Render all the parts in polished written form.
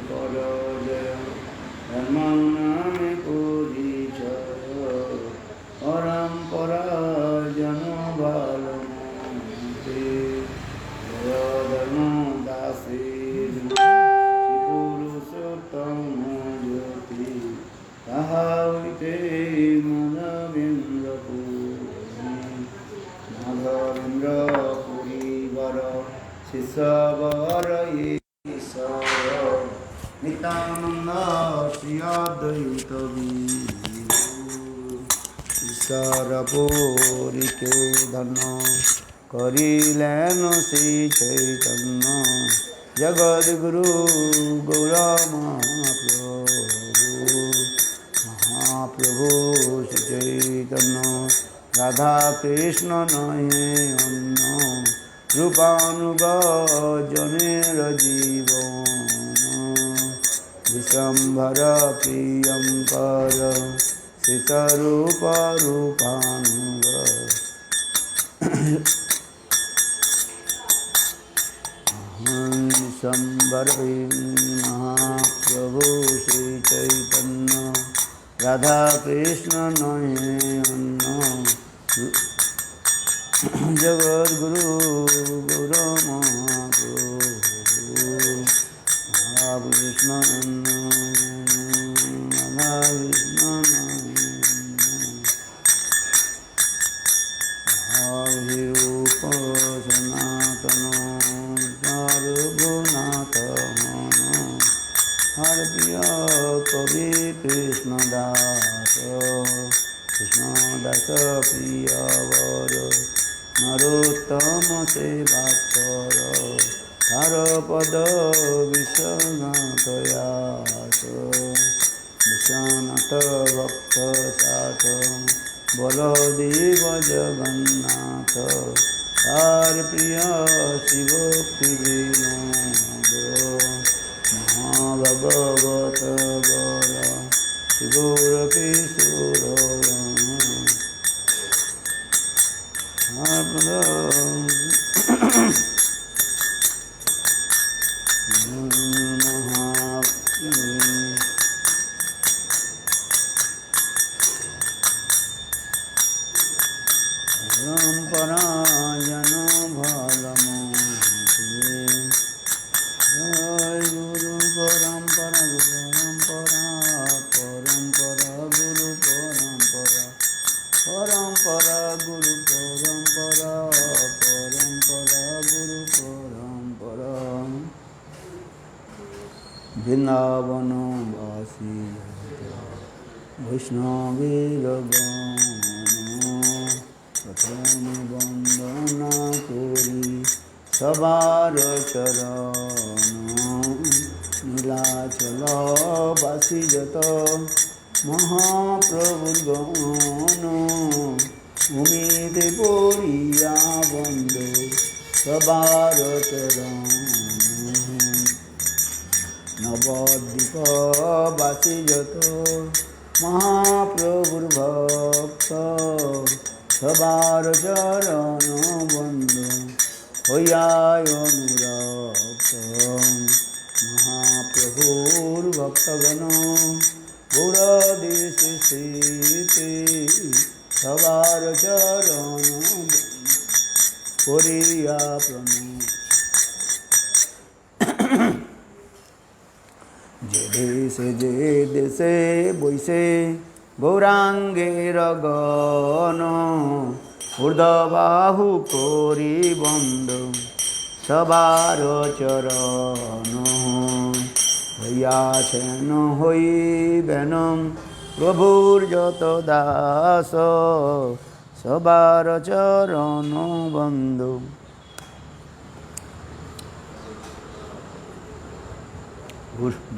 পরাজয় ধর্মং নামে পরিচয় পরম্পরা জন ভালো মতে জয় ধর্ম দাসী পুরুষোত্তম জ্যোতি তাহা হইতে মাধবেন্দ্র পুরীবর শিষ্যবর ঈশ্বর নিত্যানন্দ শ্রী অদ্বৈত ঈশ্বর পুরীকে ধন্য করিলেন শ্রী চৈতন্য জগদ্গুরু গৌর মহাপ্রভু শ্রী চৈতন্য রাধা কৃষ্ণ নহে অন্য রূপানুগ জনের জীবন বিশ্বম্ভর প্রিয়ঙ্কর শীতরূপ রূপানুগ বিশ্বম্ভর মহাপ্রভু শ্রী চৈতন্য রাধা কৃষ্ণ নহে অন্য জগদ্গুরু গৌর মহাকৃষ্ণ কৃষ্ণ হরিরূপ সনাতন সর্বনাথ হর প্রিয় কবি কৃষ্ণ দাস প্রিয় বর নরোত্তম সেবাকর হর পদ বিশ্বনাথ বিশ্বনাথ ভক্ত সাথ বলদেব জগন্নাথ হর প্রিয় শিব বিনোদ মহাভগবত গর শিবর কিশোর পরম্পরা জন ভাল গুরু পরম্পরা পরম্পরা গুরু পরম্পরা পরম্পরা গুরু পরম্পরা পরম্পরা গুরু পরম্পরা বৃন্দাবনবাসী বৈষ্ণবের প্রথমে বন্দনা করি সবার চরণ নীলাচল বাসী যত মহাপ্রভুর গণ ভূমিতে পড়িয়া বন্দ সবার চরণ নবদ্বীপ বাসী যত মহাপ্রভুর ভক্ত সবার চরণ বন্ধু হইয়ায় অনুরক্ত মহাপ্রভুর ভক্তগণ গৌরদেশ স্থিতি সবার চরণ করিয়া প্রণাম যে দেশে বৈশে গৌরাঙ্গের গণ ঊর্ধ্ববাহু করি বন্দ সবার চরণ হইয়াছেন হইবেন প্রভুর যত দাস সবার চরণ বন্ধু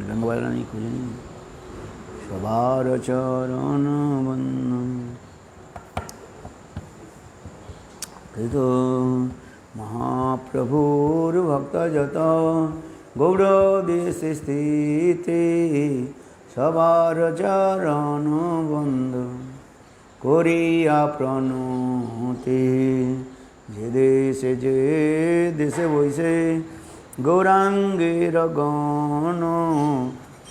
রঙ্গবালা नहीं खुले नहीं সবার চরণ বন্ধু কিন্তু মহাপ্রভুর ভক্ত যত গৌর দেশে স্থিতি সবার চরণ বন্ধু করিয়া প্রণতি যে দেশে বৈশে গৌরাঙ্গের গণ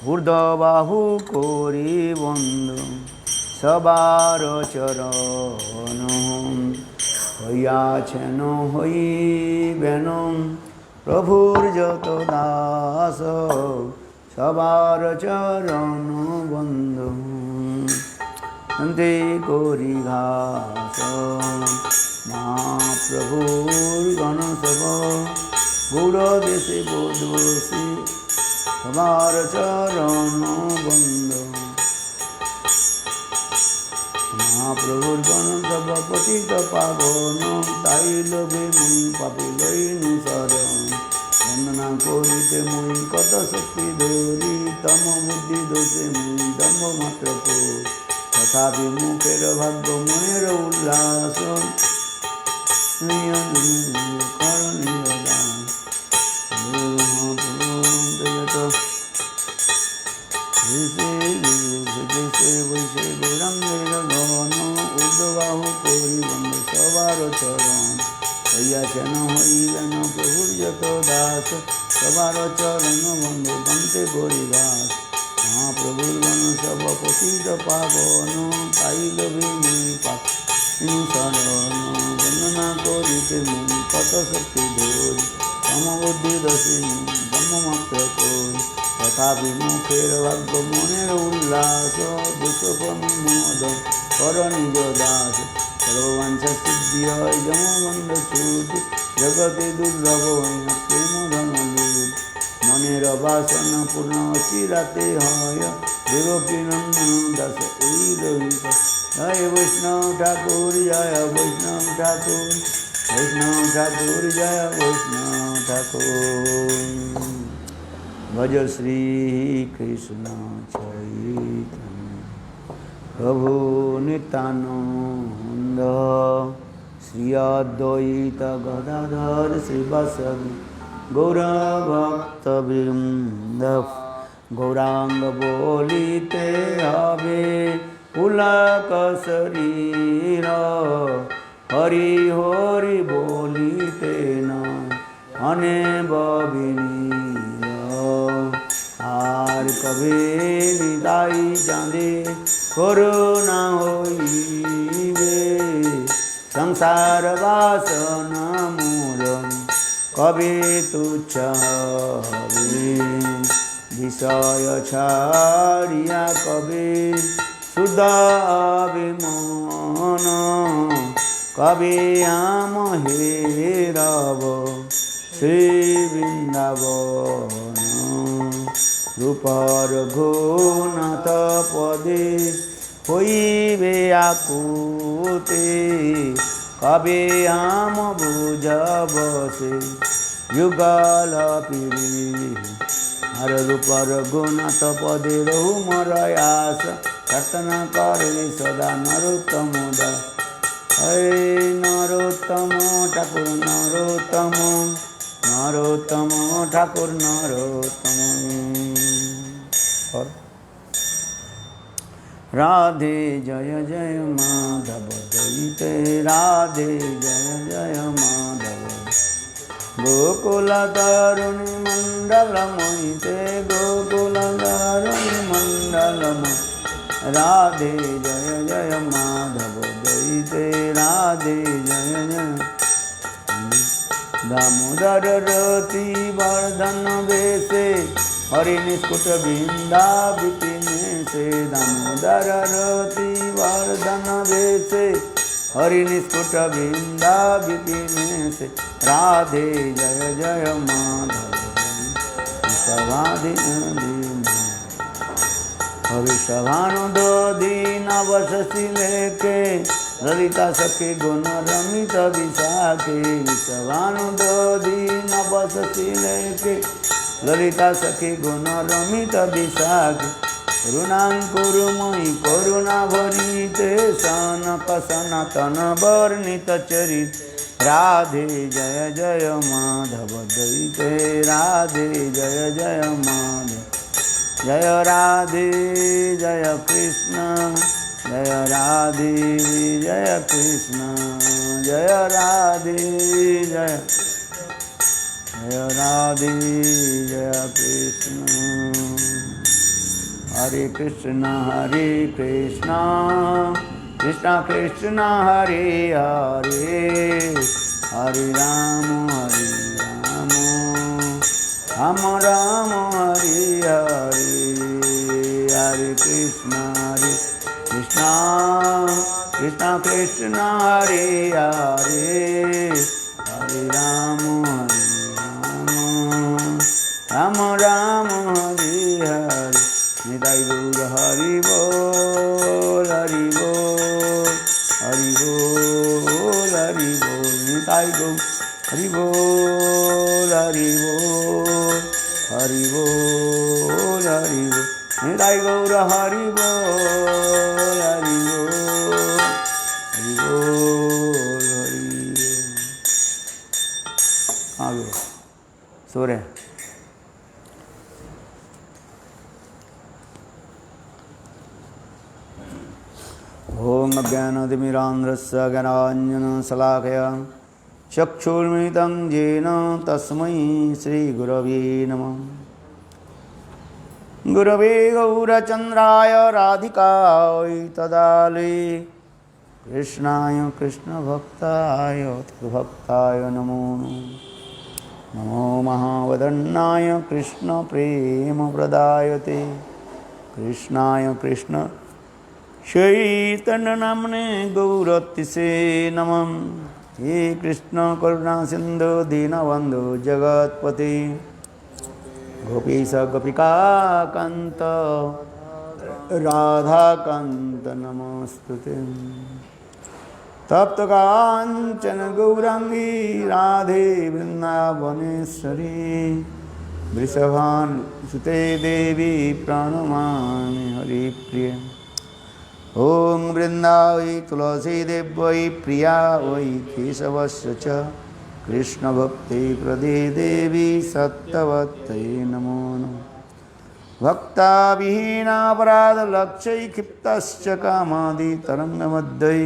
ঊর্ধ্ববাহু করি বন্ধু সবার চরণ হইয়াছেন হইবেন প্রভুর যত দাস সবার চরণ বন্ধু শান্তি করি ঘাস মহাপ্রভুর গণসব গৌর দেশে বোধবসী সবার চরণ বন্ধু মহাপ্রভুর গণসব পতিত পাবন তাই লোভে মুই পাপি লইনু শরণ বন্দনা করিতে মুই কত শক্তি ধরি তম বুদ্ধি দোষে মুই দম্ভ মাত্র করি তথাপি মুখের ভাগ্য মনের উল্লাস করণীয় দান বৈশে গৌরাঙ্গের গণ ঊর্ধ্ববাহু করি বন্ধু সবার চরণ হইয়াছেন হইবেন প্রভুর যত দাস সবার চরণ বন্ধু দন্তে করি দাস মহাপ্রভুর গণ সব পতিত পাবন পাইল মুই পাপি শরণ বন্দনা করিতে মুই কত শক্তি ধরি সমবুদ্ধি দোষী ব্রহ্ম মাত্র করি তথাপি মুখের ভাগ্য মনের উল্লাস দুঃখমোদন কর নিজ দাস সর্ববাঞ্ছা সিদ্ধি হয় যমবন্ধ শ্রুতি জগতে দুর্লভ প্রেম ধন লুট মনের বাসন পূর্ণ চিরাতে হয় দেবকী নন্দন দাস এই রহিত জয় বৈষ্ণব ঠাকুর জয় বৈষ্ণব ঠাকুর বৈষ্ণব ঠাকুর জয় বৈষ্ণব ঠাকুর ভজ শ্রী কৃষ্ণ চৈতন্য প্রভু নিত্যানন্দ শ্রী অদ্বৈত গদাধর শ্রীবাসবি গৌরভক্তবৃন্দ গৌরাঙ্গ বলিতে হবে পুলক শরীর হরি হরি বলিতে নয় অনেব বিনীর আর কবে নিতাই চাঁদে করুণা হইবে সংসার বাসনা মূলম কবে তুচ্ছ হবে বিষয় ছাড়িয়া কবে শুদ্ধ হবে মন কবে আম হেরব শ্রী বৃন্দাবন রূপর ঘূর্ণত পদে হইবে আকুতে কবে আম বুঝব সে যুগল পিড়ি আর রূপর গুণত পদে রহু মর আস কীর্তন করে সদা নরোত্তম দাস হরে নরোত্তম ঠাকুর নরোত্তম নরোত্তম ঠাকুর নরোত্তম রাধে জয় জয় মাধব দইতে রাধে জয় জয় মাধব গোকুল তরুণী মণ্ডল মহিতে গোকুল তরুণী মণ্ডল রাধে জয় জয় মাধব দইতে রাধে জয় জয় দামোদর রতি বর্ধন বেশে হরি নিষ্কুট বৃন্দা বিপিনে से दामोदर रति वर्धन बेसे हरि निष्कुट बृंदा विपिने से राधे जय जय माधव भविष्यवानु दीन वशि लेके ललिता सखी गुण रमित विशाखे विषवानु दीन वशि लेके ललिता सखी गुण रमित विशाखे करुणां कुरु मयि करुणा भरिते सनक सनातन वर्णित चरित राधे जय जय माधव दैते राधे जय जय माधव जय राधे जय कृष्ण जय राधे जय कृष्ण जय राधे जय जय राधे जय कृष्ण। हरे कृष्ण कृष्ण कृष्ण हरे हरे, हरे राम राम राम हरे हरे। हरे कृष्ण कृष्ण कृष्ण हरे हरे, हरे राम राम राम हरे हरे। निताई गौर हरि बोल हरि बोल हरि बोल हरि बोल। निताई गौर हरि बोल हरि बोल हरि बोल हरि बोल। निताई गौर हरि बोल हरि बोल हरि बोल हरि बोल। हाँ गए सो रहे। ओम अज्ञानतिमिरान्ध्रस्य ज्ञानाञ्जनशलाकया चक्षुर्मिलितं येन तस्मै श्रीगुरवे नमः। गुरवे गौरचन्द्राय राधिकायै तदालये कृष्णाय कृष्णभक्ताय तद्भक्ताय नमो नमो महावदन्नाय कृष्णप्रेमप्रदायते कृष्णाय कृष्ण चैतन्यनाम्ने गौरतिसे नमः। हे कृष्ण करुणा सिन्धु दीनबन्धु जगत्पते गोपीश गोपिका कान्त राधाकान्त नमोस्तुते। तप्त काञ्चन गौरांगी राधे वृन्दावनेश्वरी वृषभानुसुते देवी प्रणमामि हरिप्रिये। ओम वृंदावै तुलसी देव्यै प्रिया वै केशवस्य च कृष्ण भक्ति प्रदे देवी सत्यवत्यै नमो नमः। भक्ता विहीनापराध लक्ष्यै क्षिप्तश्च कामादि तरंगमध्ये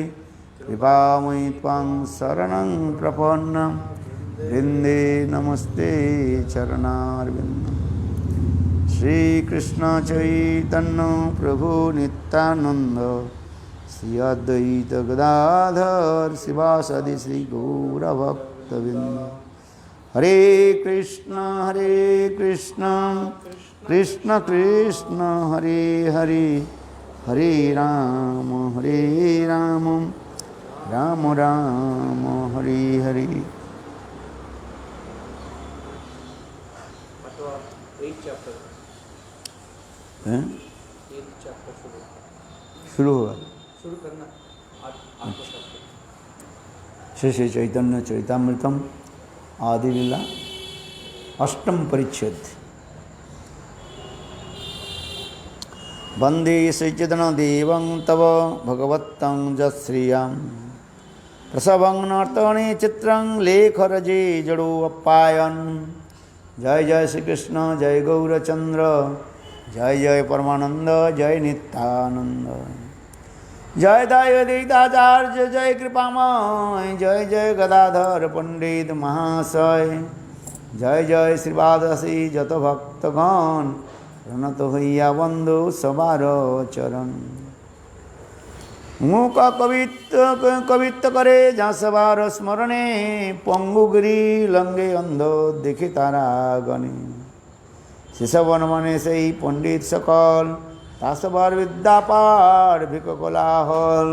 कृपामयि त्वां शरणं प्रपन्नं वृन्दे नमस्ते चरणारविन्दम्। श्री कृष्ण चैतन्य प्रभु नित्यानंद श्री अद्वैत गदाधर शिवासादि श्री गौरभक्तवृंद। हरे कृष्ण कृष्ण कृष्ण हरे हरे, हरे राम राम राम हरे हरे। शुरू होगा शुरू करना। श्री श्री चैतन्य चैतामृतम आदि लीला अष्टम परिच्छेद। वंदे श्रीचैतन्यदेवं तव भगवत्तं जश्रियं प्रसवं नर्तने चित्रं लेखरजे जड़ो अप्पायन। जय जय श्री कृष्ण जय गौरचंद्र जय जय परमानंद जय नित्यानंद। जय दयाचार्य जय कृपामय जय जय गदाधर पंडित महाशय। जय जय श्रीवादसी जत भक्तगण प्रणत हइया बंधु सबार चरण। मुख कवित्त करे जहाँ सबार स्मरणे पंगुगिरी लंगे अंध देखे तारा गणे। शिशवन मने से ही पंडित सकल तासबार विद्यापार भिक कोलाहल।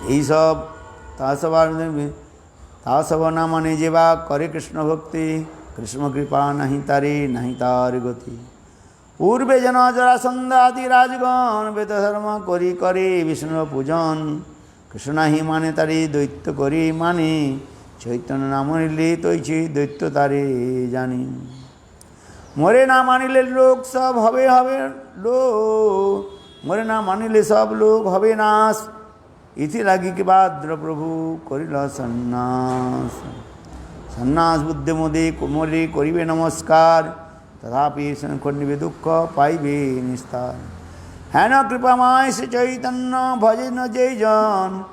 यही सब तासब ना मने जीवा करे कृष्ण भक्ति कृष्ण कृपा नहीं तारी गति। पूर्वे जन जरासंध आदि राजगण वेद धर्म करी करे विष्णु पूजन कृष्ण ही माने तारी दैत्य करी माने चैतन्य नाम निले तैछि दैत्य तारे जानी। मोरे ना मानिले लोग सब हवे मोरे ना मानिले सब लोग हवे नाश। इति लागी के बाद प्रभु करिल सन्नास बुद्धि मोरे करिबे नमस्कार तथापि खंडिबे दुख पाइबे निस्तार। है न कृपामय श्री चैतन्य भजे न जय जन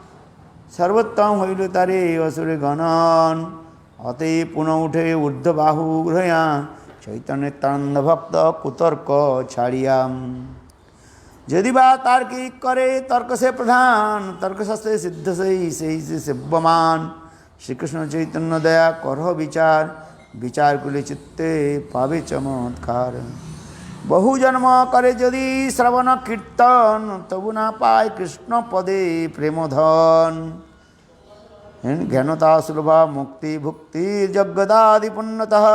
सर्वोत्तम हईल तारे असुर गणन अति पुनः उठे ऊर्ध बाहु ग्रहया चैतन्य तंद भक्त कुतर्क छाड़ियाम यदि बा तार्किक करे तर्क से प्रधान तर्क शास्त्र सिद्ध से सेव्यमान श्री कृष्ण चैतन्य दया करह विचार विचार कुले चित्ते पावे चमत्कार बहु जन्म करे यदि श्रवण कीर्तन तबु ना पाए कृष्ण पदे प्रेम धन ज्ञानता सुलभा मुक्ति भुक्ति जगदादि पुण्यतः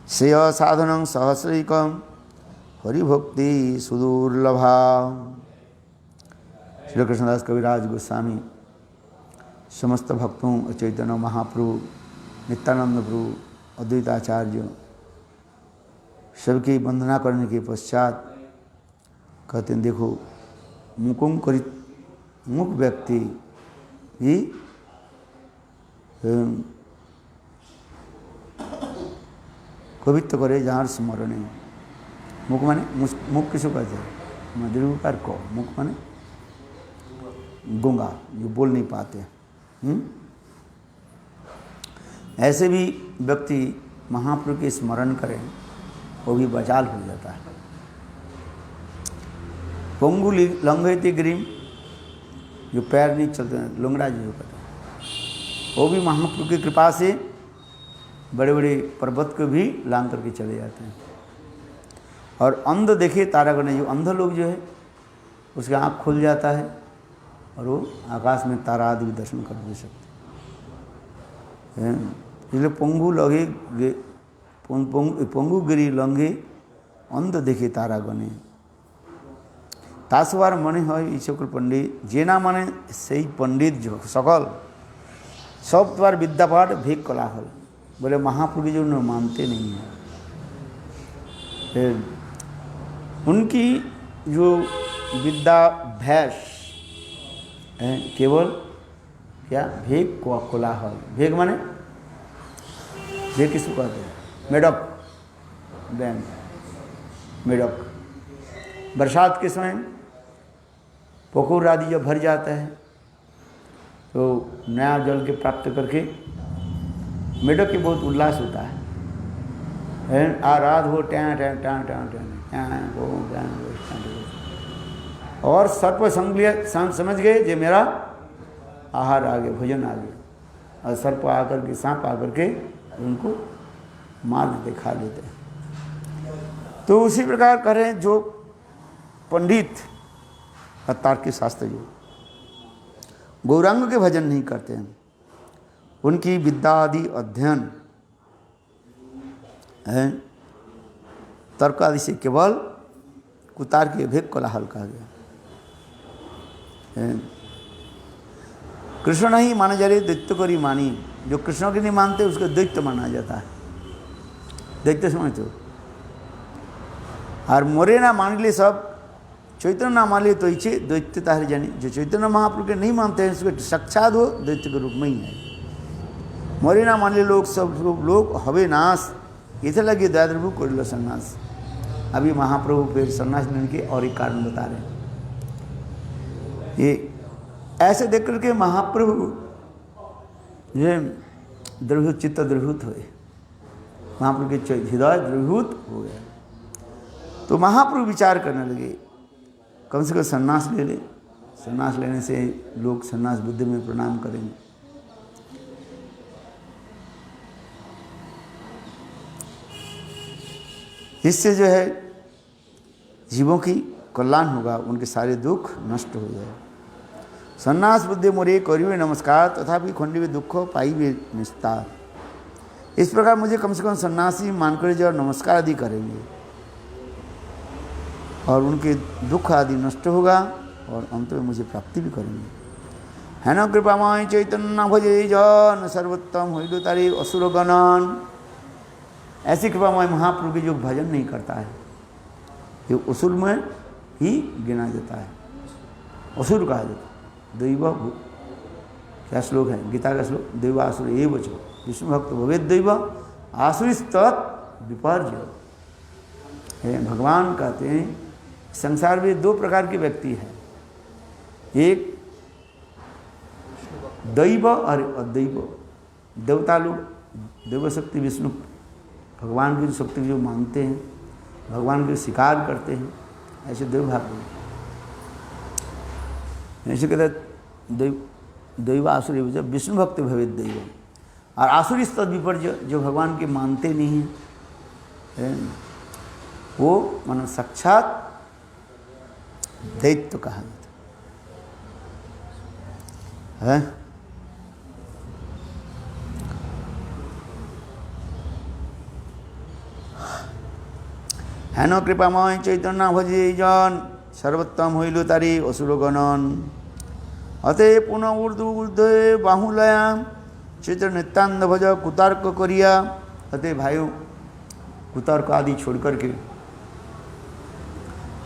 श्रेय साधनं सहस्रिकं हरिभक्ति सुदुर्लभा। श्री कृष्णदास कविराज गोस्वामी समस्त भक्तों चैतन्य महाप्रभु नित्यानंद प्रभु अद्वैताचार्य सबकी वंदना करने के पश्चात कहते हैं देखो मुकुम करित मुख व्यक्ति ही कवित्व करे जहाँ स्मरण मुख माने मुख किसको कहते हैं मधुरकार को मुख माने गूंगा जो बोल नहीं पाते। ऐसे भी व्यक्ति महाप्रभु के स्मरण करें वो भी बचाल हो जाता है। पंगु लंघयति गिरिम जो पैर नहीं चलते लुंगड़ा जो कहते हैं वो भी महाप्रभु की कृपा से बड़े बड़े पर्वत को भी लांग करके चले जाते हैं। और अंध देखे तारागण जो अंध लोग जो है उसका आँख खुल जाता है और वो आकाश में तारा आदि भी दर्शन कर दे सकते हैं। इसलिए पंगु लगे पंगु गिरी लंघे अंध देखे तारागणे तासवार मने है ईश्वर पंडित जेना माने सही पंडित जो सकल सब द्वार विद्यापाठ भेद कलाहल बोले महाप्रभु जो उन्हें मानते नहीं हैं। उनकी जो विद्याभ्यास है केवल क्या भेग कोलाहल भेग माने भेग किसको कहते हैं मेढक बैंक मेढक बरसात के समय पोखर आदि जब भर जाता है तो नया जल के प्राप्त करके मेढक के बहुत उल्लास होता है आ रात हो time time time time time और सर्प समझ गए जे मेरा आहार आ गया भोजन आ गया और सर्प आकर के सांप आकर के उनको मार देते खा लेते। तो उसी प्रकार करें जो पंडित तार्किक शास्त्र जो गौरांग के भजन नहीं करते हैं उनकी विद्या आदि अध्ययन है तर्क आदि से केवल कुतार के भेद कोलाहल कहा गया। कृष्ण नहीं माने जा रहे दैत्य करी मानी जो कृष्ण के नहीं मानते उसको दैत्य माना जाता है। दैत्य समझते हो और मोरे ना मान लिए सब चैतन्य ना मान लिए तो इच्छे दैत्य ताहरी जानी जो चैतन्य महाप्रभु के नहीं मानते हैं उसके साक्षात हो दैत्य के रूप में ही है। मोरे ना मान लिए लोग सब लोग हवे नाश इसे लगे दयाद्रभु कर लो सन्यास। अभी महाप्रभु फिर सन्यास लेने के और एक कारण बता रहे हैं। ये ऐसे देख करके महाप्रभु ये द्रवभूत चित्त द्रवभूत हुए महाप्रभु के हृदय द्रवभूत हो गया। तो महाप्रभु विचार करने लगे कम से कम सन्यास ले ले सन्यास लेने से लोग सन्यास बुद्धि में प्रणाम करेंगे। इससे जो है जीवों की कल्याण होगा उनके सारे दुख नष्ट हो जाए। सन्यास बुद्धि मोरे करिवे नमस्कार तथापि खंडिवे दुख पाइवे निस्तार। इस प्रकार मुझे कम से कम सन्यासी मानकर जो नमस्कार आदि करेंगे और उनके दुख आदि नष्ट होगा और अंत में मुझे प्राप्ति भी करेंगे। है न कृपामय चैतन्य भजे जन सर्वोत्तम होइलो तारी असुर गणन। ऐसी कृपामय महाप्रभु जो भजन नहीं करता है ये असुर में ही गिना जाता है। असुर कहा जाता है। दैव क्या श्लोक है गीता का श्लोक दैव आसुर ये बचो विष्णु भक्त भवेद दैव आसुरिस्त विपर्य। भगवान कहते हैं संसार में दो प्रकार के व्यक्ति हैं एक दैव और अदैव। देवता लोग देव शक्ति विष्णु भगवान की शक्ति जो मानते हैं, भगवान के स्वीकार करते हैं, ऐसे देव भाग लोग। ऐसे कहते दैव आसुरी विष्णु भक्त भवित दैव। और आसुरी स्तर विपर्य जो भगवान के मानते नहीं हैं, वो मानो साक्षात दैत्य कहा जाता है। हेन कृपामय चैतन्य भजे जन सर्वोत्तम हईल तारी असुरगणन। अते पुनः ऊर्ध्व ऊर्ध्वे बाहुलयाम चैतन्य नित्यानंद भज कुतर्क करिया। अते भाइयों कुतर्क आदि छोड़ करके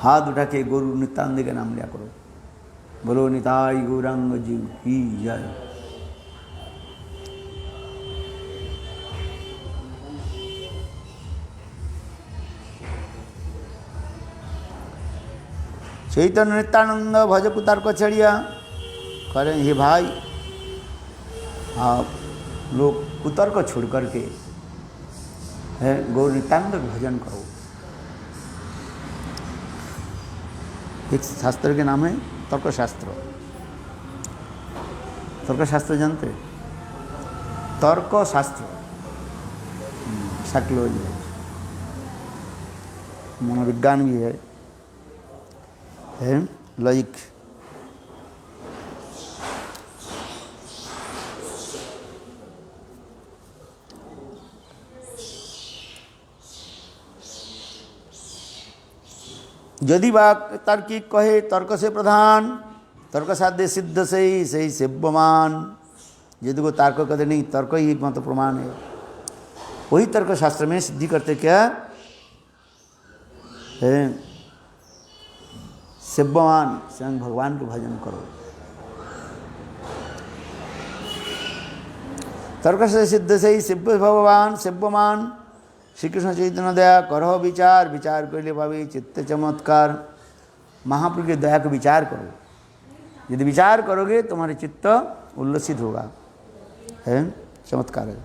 हाथ उठा के गुरु नित्यानंद का नाम लिया करो। बोलो निताई गौरांग जी की जय। चैतन्य नित्यानंद भज कुतर्क छड़िया। करें हे भाई आप लोग कुतर्क छोड़ करके है गौर नित्यानंद भजन करो। एक शास्त्र के नाम है तर्कशास्त्र। तर्कशास्त्र जानते? तर्कशास्त्र साइकोलॉजी है, मनोविज्ञान भी है लॉजिक। यदि बात तार्किक कहे तर्क से प्रधान, तर्क साध्य सिद्ध से ही सही सेव्यमान। यदि को तर्क कहते नहीं, तर्क ही एकमात्र प्रमाण है। वही तर्क शास्त्र में सिद्धि करते क्या है? सेव्यमान, स्वयं भगवान के भजन करो। तर्क से सिद्ध से ही सेव्य भगवान सेव्यमान। श्री कृष्ण चैतन्य दया करो विचार, विचार कर ले भावी चित्त चमत्कार। महाप्रभु की दया का विचार करो। यदि विचार करोगे तुम्हारे चित्त उल्लसित होगा, है चमत्कार है।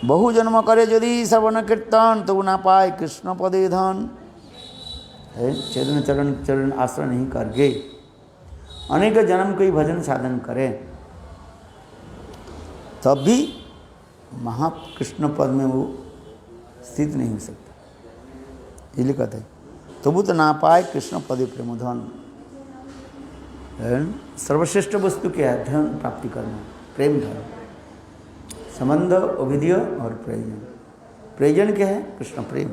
बहु जन्म करे यदि श्रवण कीर्तन तो ना पाए कृष्ण पदे धन। है चरण चरण चरण आश्रय नहीं करके अनेक जन्म कोई भजन साधन करे तब भी महाकृष्ण पद में वो स्थित नहीं हो सकता। इसलिए कहते हैं तबु तो ना पाए कृष्ण पदे प्रेमधन। सर्वश्रेष्ठ वस्तु क्या है? धन प्राप्ति करना, प्रेम धन, संबंध, अभिधेय और प्रयोजन। प्रयोजन क्या है? कृष्ण प्रेम।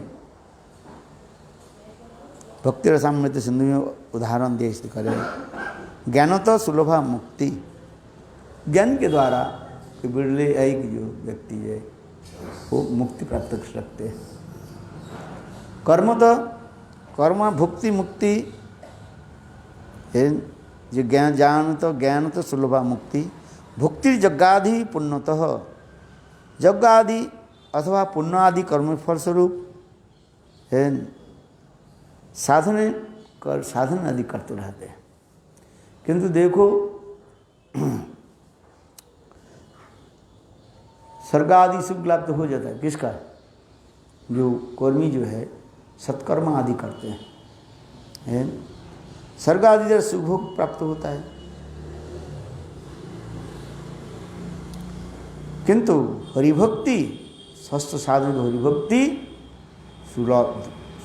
भक्ति रसामृत सिंधु में उदाहरण दे करें। ज्ञानतः सुलभा मुक्ति। ज्ञान के द्वारा बिरले एक जो व्यक्ति है वो मुक्ति प्राप्त कर सकते हैं। कर्मतः कर्म भुक्ति मुक्ति है। जो ज्ञान तो सुलभा मुक्ति। भुक्ति यज्ञादि पुण्यतः। यज्ञ आदि अथवा पुण्य आदि कर्म फलस्वरूप है साधन आदि करते रहते हैं। किंतु देखो स्वर्ग आदि सुख लाभ तो हो जाता है किसका? जो कर्मी जो है सत्कर्म आदि करते हैं, स्वर्ग आदि जब सुख भोग प्राप्त होता है। किंतु हरिभक्ति स्वस्थ साधन हरिभक्ति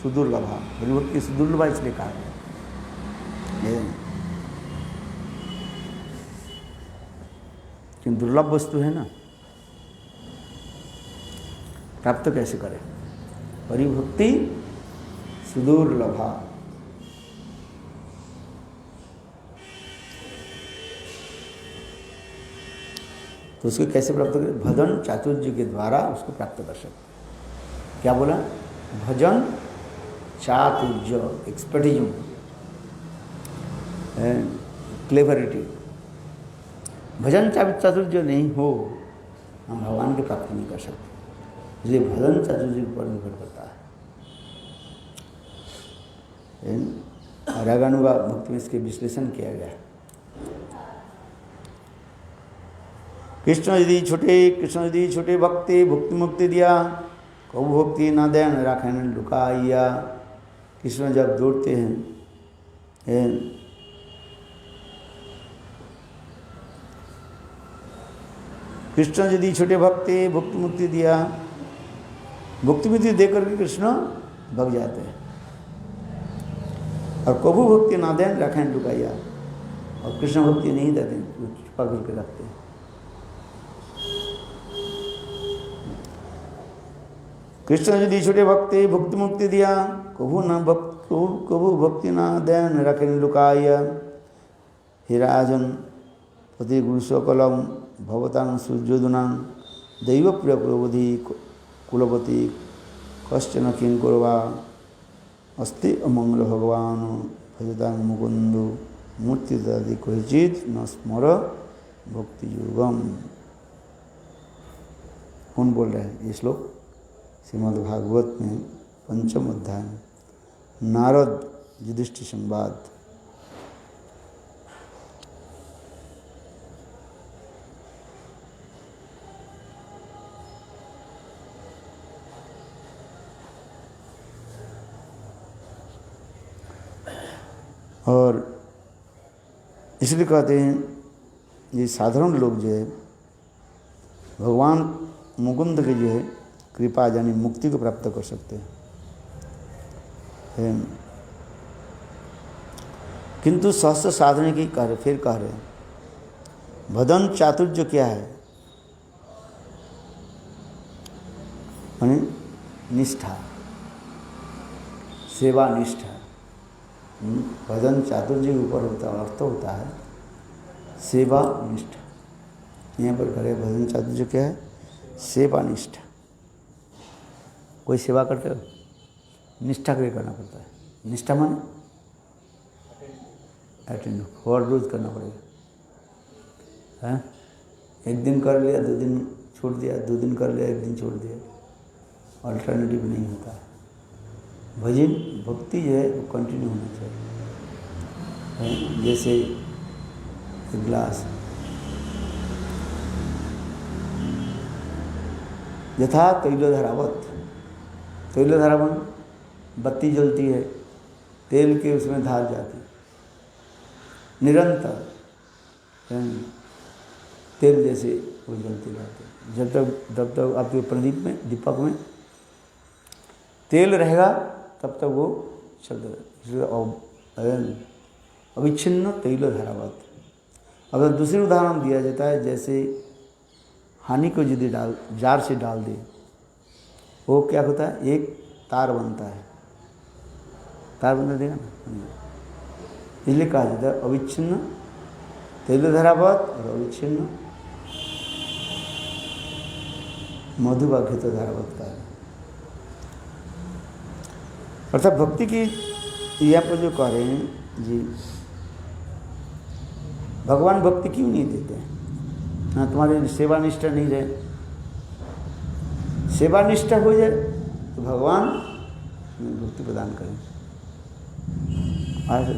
सुदुर्लभा। हरिभक्ति सुदुर्लभा इसलिए कहा है कि दुर्लभ वस्तु है ना, प्राप्त कैसे करें? हरिभक्ति सुदुर्लभा। तो उसको कैसे प्राप्त करें? भजन चातुर्य के द्वारा उसको प्राप्त कर सकते। क्या बोला? भजन चातुर्य, एक्सपर्टिज्म, क्लेवरिटी। भजन चातुर्य नहीं हो हम भगवान की प्राप्ति नहीं कर सकते। इसलिए भजन चातुर्य पर निर्भर करता है। रागानुगा भक्ति में इसके विश्लेषण किया गया। कृष्ण यदि छुटे भक्ति भुक्ति मुक्ति दिया, कबू भक्ति ना देन राखन लुकाइया। कृष्ण जब दौड़ते हैं, कृष्ण यदि छुटे भक्ति भुक्ति मुक्ति दिया, भुक्ति मुक्ति देकर के कृष्ण भग जाते हैं। और कबू भक्ति ना देन राखें लुकाइया, और कृष्ण भक्ति नहीं देते, छुपा करके रखते हैं। कृष्ण यदि छुटे भक्ति भुक्ति मुक्ति दिया, कबू भक्ति ना देन राखें लुकाइया। हे राजन पति गुरु सकलम भवतां सूर्योदनां दैव प्रिय कुलपति कश्चन किं कुर्वा अस्ति अमंगल भगवान भजतां मुकुंदो मूर्ति दादि क्वचित न स्मर भक्ति युगम। कौन बोल रहे हैं ये श्लोक? श्रीमद् भागवत में 5वें अध्याय में नारद युधिष्ठिर संवाद। और इसलिए कहते हैं ये साधारण लोग जो है भगवान मुकुंद के जो है कृपा यानी मुक्ति को प्राप्त कर सकते हैं, किंतु सहस्त्र साधने की फिर कह रहे हैं भजन चातुर्य क्या है? माने निष्ठा, सेवा निष्ठा। भजन चातुर्य के ऊपर होता अर्थ होता है सेवा निष्ठा। यहाँ पर करे भजन चातुर्य क्या है? सेवा निष्ठा। कोई सेवा करते हो, निष्ठा के लिए करना पड़ता है। निष्ठा माने अटेंड, हर रोज करना पड़ेगा। हैं, एक दिन कर लिया, 2 दिन छोड़ दिया, 2 दिन कर लिया, 1 दिन छोड़ दिया, अल्टरनेटिव नहीं होता है। भजन भक्ति जो है वो कंटिन्यू होना चाहिए। जैसे एक गिलास यथा तैलधारावत, तैलधारावन बत्ती जलती है, तेल के उसमें धार जाती, निरंतर तेल जैसे वो जलती रहती। जब तक आपके प्रदीप में, दीपक में तेल रहेगा तब तक वो चलता रहेगा। अविच्छिन्न तैलधारावत। अगर दूसरी उदाहरण दिया जाता है, जैसे हानि को यदि जार से डाल दे, वो क्या होता है? एक तार बनता है, तार बना देगा ना। इसलिए कहा जाता है अविच्छिन्न तैलधारावत और अविच्छिन्न मधुभाग्य धारावत का है। अर्थात भक्ति की यहाँ पर जो कह रहे हैं जी, भगवान भक्ति क्यों नहीं देते हैं? हाँ, तुम्हारे सेवा निष्ठा नहीं रहे, सेवा निष्ठा हो जाए तो भगवान भक्ति प्रदान करें। आज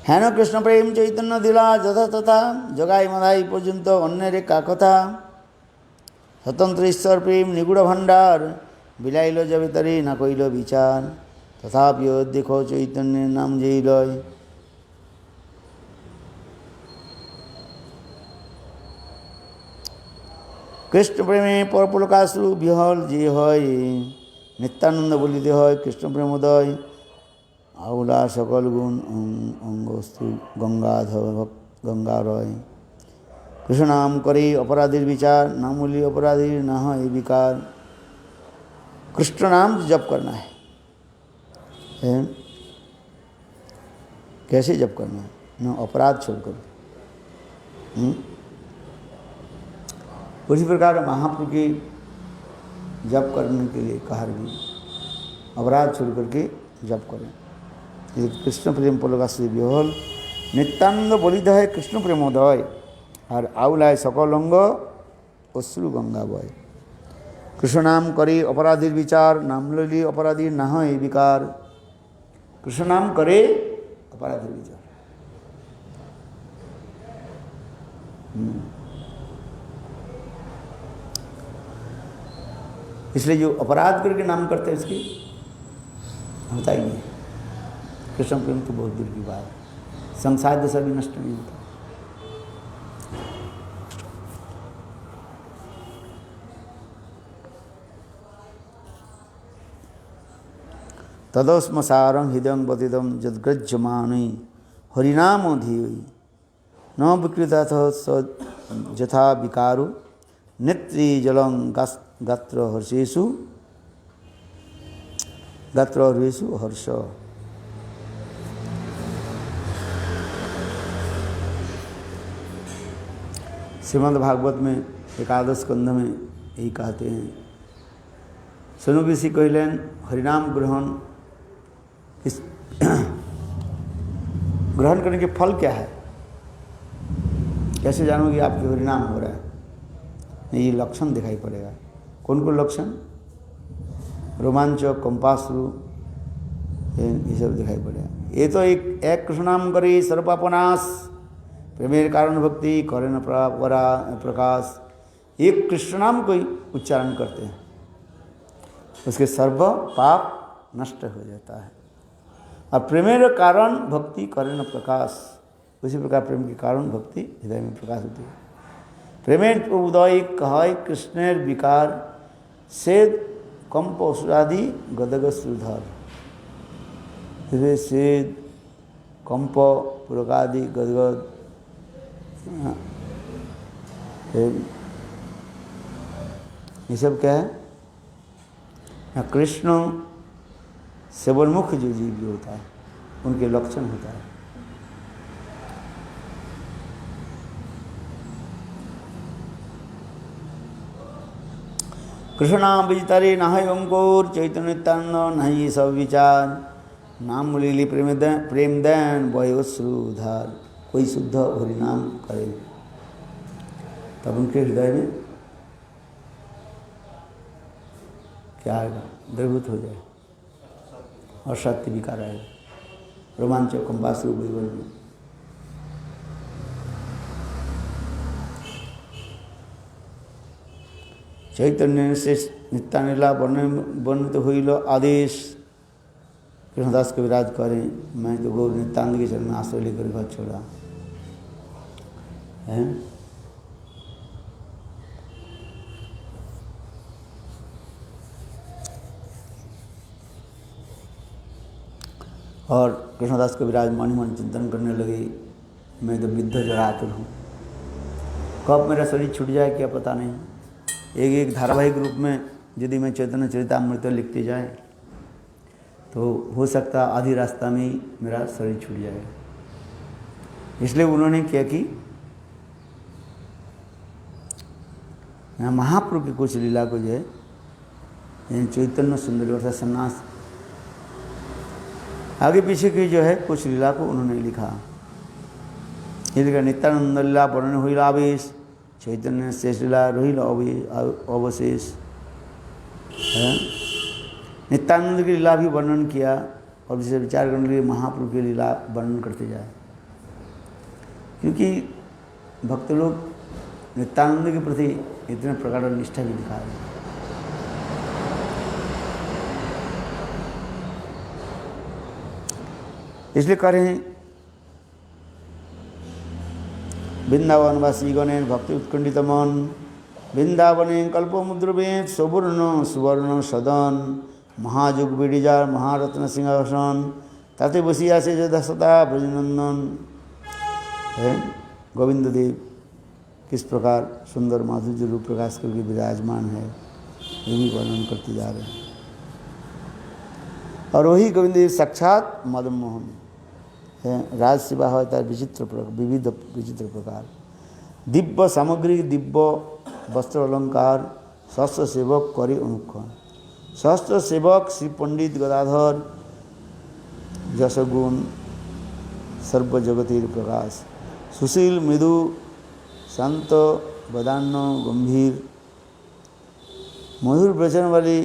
हेन कृष्ण प्रेम चैतन्य दिला যথা তথা জগাই মাধাই পর্যন্ত অন্যের একা কথা স্বতন্ত্র ঈশ্বর প্রেম নিগুড় ভাণ্ডার বিলাইল যাবে তারি না কইল বিচার তথাপিও দেখো চৈতন্যের নাম যেই লয়। কৃষ্ণ প্রেমে পরপুলকাশ্রু বিহল যে হয় নিত্যানন্দ বলিতে হয় কৃষ্ণ প্রেমোদয় আউলা সকল গুণ অঙ্গস্তু গঙ্গারয়। কৃষ্ণ নাম করে অপরাধীর বিচার না मूल्य अपराधी ना हो ये विकार। कृष्ण नाम जप करना है, कैसे जप करना है? ना अपराध छोड़कर। उसी प्रकार महाप्रभु की जप करने के लिए कहा भी अपराध छोड़ करके जप करें। कृष्ण प्रेम पुलकाश्री विहल नित्यानंद बोलित है कृष्ण प्रेमोदय। আর আউলায় সকল অঙ্গ অশ্রু গঙ্গা বয়। কৃষ্ণ নাম করে অপরাধীর বিচার, নাম লইলে অপরাধীর না হয় বিকার। কৃষ্ণ নাম করে अपराधी विचार। इसलिए जो अपराध करके नाम करते हैं इसकी होता ही नहीं। कृष्ण प्रेम तो बहुत दूर की बात, संसार दशा भी नष्ट नहीं होता। तदस्मसारं हृदयं बदिदं यद्ग्रज्यमानै हरिनामो धीयै न विकृताथ स यथा विकारो नेत्री जलं गात्र हर्षेषु हर्ष। श्रीमद् भागवत में एकादश स्कंध में यही कहते हैं। सुनो ऋषि कहलें हरिनाम ग्रहण ग्रहण करने के फल क्या है, कैसे जानोगे आपके हरिनाम हो रहा है? नहीं, ये लक्षण दिखाई पड़ेगा। कौन कौन लक्षण? रोमांचक, कंपाश्रु, ये सब दिखाई पड़ेगा। ये तो एक कृष्ण नाम करे सर्वपापनाश, प्रेमेर कारण भक्ति करे न प्रकाश। एक कृष्ण नाम को उच्चारण करते हैं, उसके सर्व पाप नष्ट हो जाता है। और प्रेमेर कारण भक्ति करे न प्रकाश, उसी प्रकार प्रेम के कारण भक्ति हृदय में प्रकाश होती है। प्रेमेर उदय कहाय कृष्णेर विकार से कंप असुरादि गदग श्रीधर। हृदय से कंप पुरकादि गदगद ये सब क्या है? कृष्ण सेवनमुख जो जीव जो होता है उनके लक्षण होता है। कृष्ण नाम विजितारे नाहै अंकुर चैतन्य नित्यानंद नहीं सब विचार। नाम लीली प्रेम दैन वयोश्रुधार। कोई शुद्ध हरि नाम करे तब उनके हृदय में क्या आएगा? द्रवीभूत हो जाए और सत्य विकार आएगा, रोमांचक कंपाश्रु जीवन में। चैतन्य से नित्यानिला वर्णित हुई आदेश। कृष्णदास कविराज करें मैं तो गौर नित्यानंद के चरण में आश्रय लेकर घर छोड़ा है। और कृष्णदास कविराज मन मन चिंतन करने लगे मैं तो विद्ध जड़ातुर हूँ, कब मेरा शरीर छूट जाए क्या पता नहीं। एक धारावाहिक रूप में यदि मैं चैतन्य चरितामृत लिखते जाए तो हो सकता आधी रास्ता में ही मेरा शरीर छूट जाएगा। इसलिए उन्होंने क्या कि महाप्रभु की कुछ लीला को जो है चैतन्य सुंदरी अर्थात सन्यास आगे पीछे की जो है कुछ लीला को उन्होंने लिखा। ये लिखा नित्यानंद लीला वर्णन हुई आवेश, चैतन्य शेष लीला रोहिल अवशेष। नित्यानंद की लीला भी वर्णन किया और जिसे विचार करने के लिए महाप्रभु की लीला वर्णन करते जाए, क्योंकि भक्त लोग नित्यानंद के प्रति इतने प्रकार की निष्ठा भी दिखा रहे हैं। इसलिए कह रहे हैं वृंदावनवासी गणेन भक्ति उत्कंठित मन, वृंदावने कल्पमुद्रवेद सुवर्ण सुवर्ण सदन, महाजुग बिडिजार महारत्न सिंहासन, ताते बसिया से जदा सदा ब्रजनंदन। है गोविंद देव किस प्रकार सुंदर माधुर्य रूप प्रकाश करके विराजमान है, ये भी वर्णन करते जा रहे हैं। और वही गोविंद देव साक्षात मदन मोहन है। राज सेवा होता है विचित्र विविध विचित्र प्रकार, दिव्य सामग्री दिव्य वस्त्र अलंकार, सहस्त्र सेवक करे अनुक्षण। सहस्त्र सेवक श्री पंडित गदाधर जसगुण सर्व जगतिर प्रकाश, सुशील मृदु शांत बदान्य गंभीर मधुर वचन वाली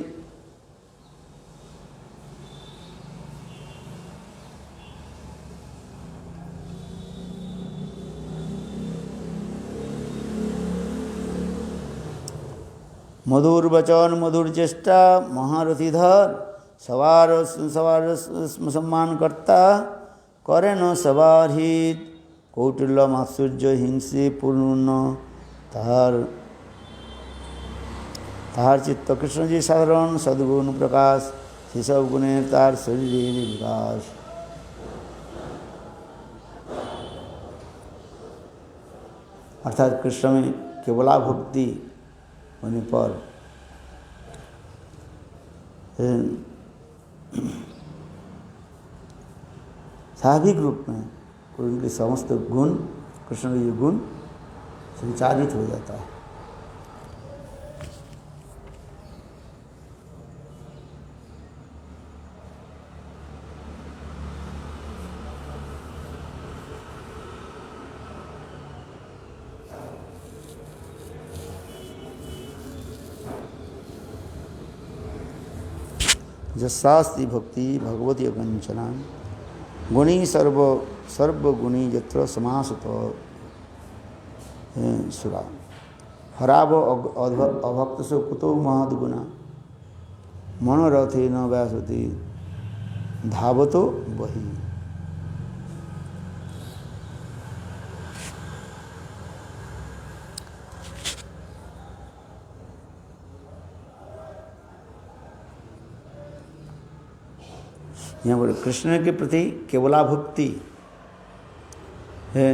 मधुर वचन मधुर चेष्टा महारथीधर सवार सवार सम्मान करता करे न सवार हित कौटिल्य मात्सर्य हिंसे पूर्ण तार तार चित्त कृष्ण जी साधारण सद्गुण प्रकाश से सब गुणे तार शरीर विकास। अर्थात कृष्ण में केवला भक्ति होने पर स्वाभाविक रूप में उनके समस्त गुण कृष्ण के गुण संचारित हो जाता है। जस्सास्ति भक्ति भगवती कंचना गुणी सर्वगुणी यत्र समासत सुरा हराव अभक्त से कुतो महद्गुणा मनोरथे न व्यासति धावतो वही। यहाँ पर कृष्ण के प्रति केवला भक्ति है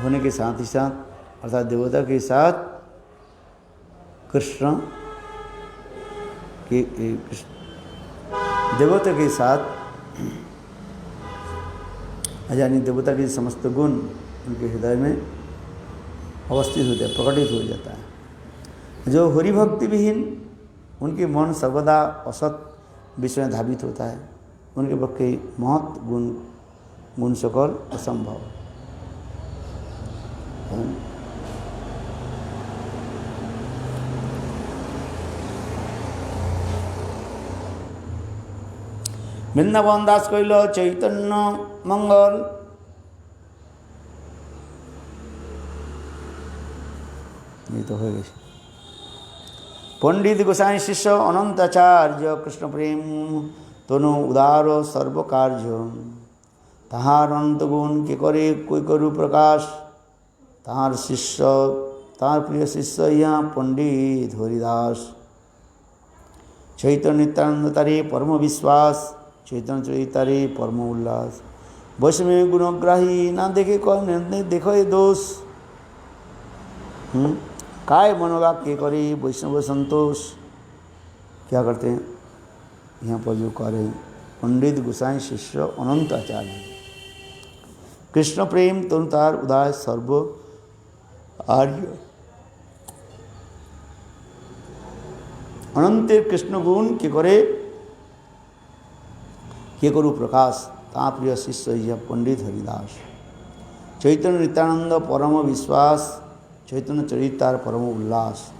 होने के साथ ही साथ अर्थात देवता के साथ कृष्ण के देवता के साथ यानी देवता के समस्त गुण उनके हृदय में अवस्थित होते हैं, प्रकटित हो जाता है। जो हरिभक्ति विहीन उनके मन सर्वदा असत विषय में धावित होता है, उनके पक्षे महत् गुण सकल असंभव। वृंदावन दास कैल चैतन्य मंगल ये तो हो गई। पंडित गोसाई शिष्य अनंताचार्य कृष्ण प्रेम तनु उदार सर्व कार्य ताहार अनंत गुण के करे कोई करु प्रकाश ताहार शिष्य ताहार प्रिय शिष्य यहाँ पंडित हरिदास चैतन्य नित्यानंद तारे परम विश्वास चैतन्य चरितारे परम उल्लास वैष्णव गुणग्राही ना देखे कौन नहीं देखो ये दोष काय मनोवाक्य करे वैष्णव संतोष। क्या करते हैं यहाँ पर जो कह रहे पंडित गोसाई शिष्य अनंत आचार्य कृष्ण प्रेम तनुतार उदाय सर्व आर्य अनंत कृष्ण गुण के करे के करु प्रकाश ता प्रिय शिष्य यह पंडित हरिदास चैतन्य नित्यानंद परम विश्वास चैतन्य चरितार परम उल्लास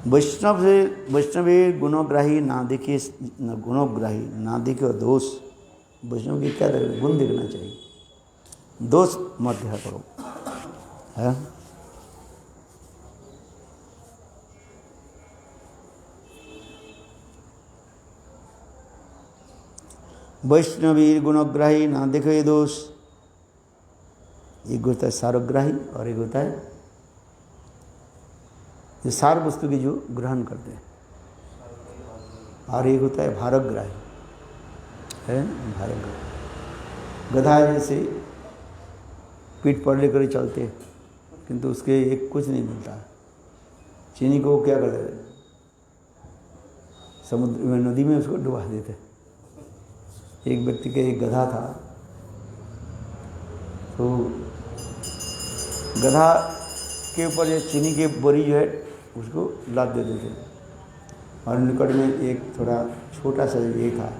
वैष्णवे गुणग्राही ना देखे गुणग्राही ना देखे दोष। वैष्णव के क्या गुण देखना चाहिए, दोष मत देखा करो है। वैष्णवी गुणग्राही ना देखे दोष। एक होता है सारग्राही और एक होता है जो सार वस्तु की जो ग्रहण करते हैं, और एक होता है भारग्राही है। भारग्राही गधा जैसे पीठ पर लेकर चलते हैं किंतु उसके एक कुछ नहीं मिलता। चीनी को क्या करते हैं, समुद्र में नदी में उसको डुबा देते। एक व्यक्ति के एक गधा था, तो गधा के ऊपर जो चीनी के बोरी जो है उसको लाद देते थे, और निकट में एक थोड़ा छोटा सा ये था,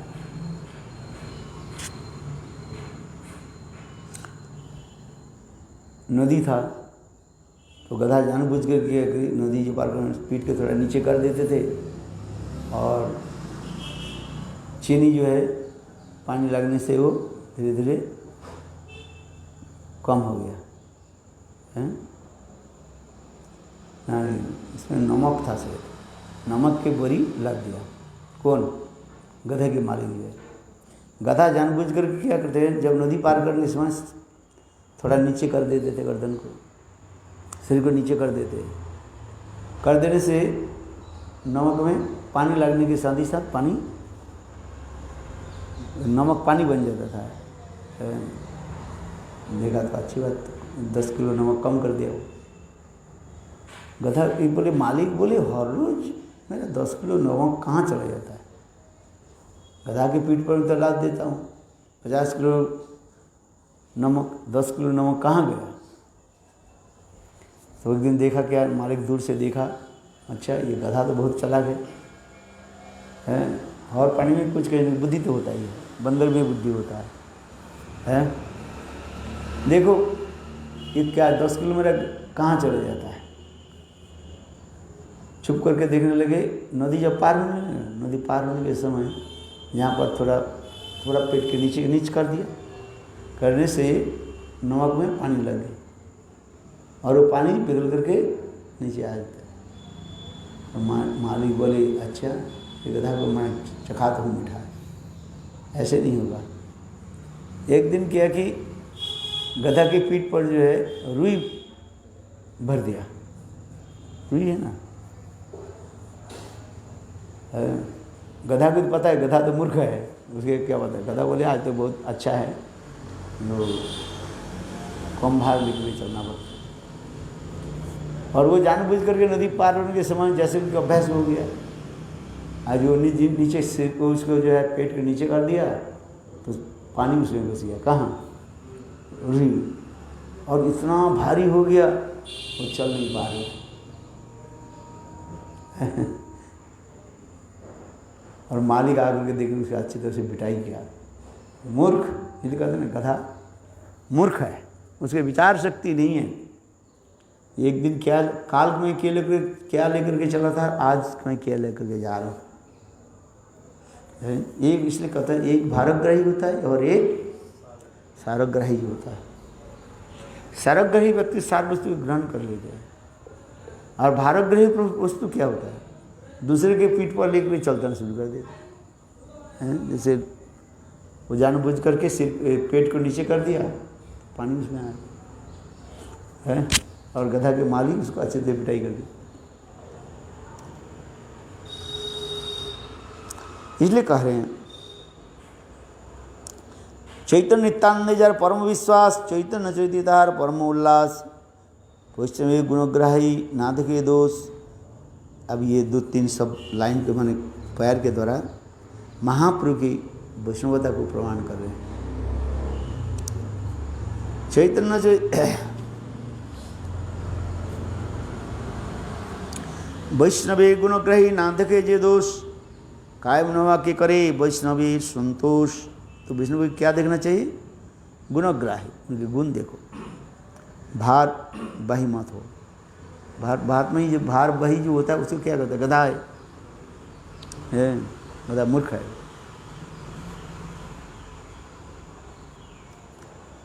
नदी था, तो गधा जानबूझ कर किया कि नदी जो पार करने पीठ के थोड़ा नीचे कर देते थे और चीनी जो है पानी लगने से वो धीरे धीरे कम हो गया है। इसमें नमक था शायद, नमक की बोरी लग दिया। कौन? गधे के मालिक जो है। गधा जानबूझ कर क्या करते हैं, जब नदी पार करने के समय थोड़ा नीचे कर देते थे गर्दन को, सिर को नीचे कर देते, कर देने से नमक में पानी लगने के साथ ही साथ पानी नमक पानी बन जाता था। देखा तो अच्छी बात, 10 किलो नमक कम कर दिया वो। गधा एक बोले, मालिक बोले हर रोज मेरा 10 किलो नमक कहाँ चला जाता है? गधा के पीठ पर तो लाद देता हूँ 50 किलो नमक, 10 किलो नमक कहाँ गया? तो एक दिन देखा क्या, मालिक दूर से देखा, अच्छा ये गधा तो बहुत चला गया है। और पानी में कुछ कहीं बुद्धि तो होता ही है, बंदर में बुद्धि होता है। देखो ये क्या 10 किलो मेरा कहाँ चला जाता है? छुप करके देखने लगे। नदी जब पार होने लगे, नदी पार होने के समय यहाँ पर थोड़ा पेट के नीचे कर दिया, करने से नमक में पानी लग गया और वो पानी पिघल करके नीचे आ जाता है। तो मालिक बोले अच्छा ये गधा को मैं चखाता हूँ मिठा, ऐसे नहीं होगा। एक दिन क्या कि गधा की पीठ पर जो है रुई भर दिया। रुई है ना, गधा को तो पता है, गधा तो मूर्ख है, उसके क्या पता है। गधा बोले आज तो बहुत अच्छा है, जो कम भार लेकर चलना पड़ता। और वो जानबूझ करके नदी पार होने के समय जैसे उनका अभ्यास हो गया, आज वो नीचे सिर को उसको जो है पेट के नीचे कर दिया तो पानी उसमें घुस गया। कहाँ? रुई। और इतना भारी हो गया वो चल नहीं पा रही। और मालिक आकर के देखे उसे अच्छी तरह से पिटाई किया। मूर्ख, इसलिए कहते हैं गधा मूर्ख है, उसके विचार शक्ति नहीं है। एक दिन क्या काल में क्या लेकर के चला था, आज मैं क्या लेकर के जा रहा हूँ। एक इसलिए कहता है एक भारग्राही होता है और एक सारग्राही होता है। सारग्राही व्यक्ति सार वस्तु ग्रहण कर लेता है और भारग्राही वस्तु क्या होता है, दूसरे के पीठ पर लेकर चलना शुरू कर देता है। जैसे वो जानबूझ करके सिर पेट को नीचे कर दिया, पानी उसमें आया है और गधा के मालिक उसको अच्छे से पिटाई कर दी। इसलिए कह रहे हैं चैतन्य नित्यानंद जार परम विश्वास, चैतन्य चैतितार परम उल्लास, वैष्णवी गुणग्राही नाथ के दोष। अब ये 2-3 सब लाइन के मैंने पैर के द्वारा महाप्रभु की वैष्णवता को प्रमाण कर रहे हैं। चैतन्य वैष्णवी गुणग्राही नाथ के जे दोष, कायम नवा के करे वैष्णवी संतोष। तो वैष्णव को क्या देखना चाहिए? गुणग्राही, उनके गुण देखो। भार बही मत हो। भारत में ही जो भार बही जो होता है उसको क्या कहता है? गधा है, गधा मूर्ख है।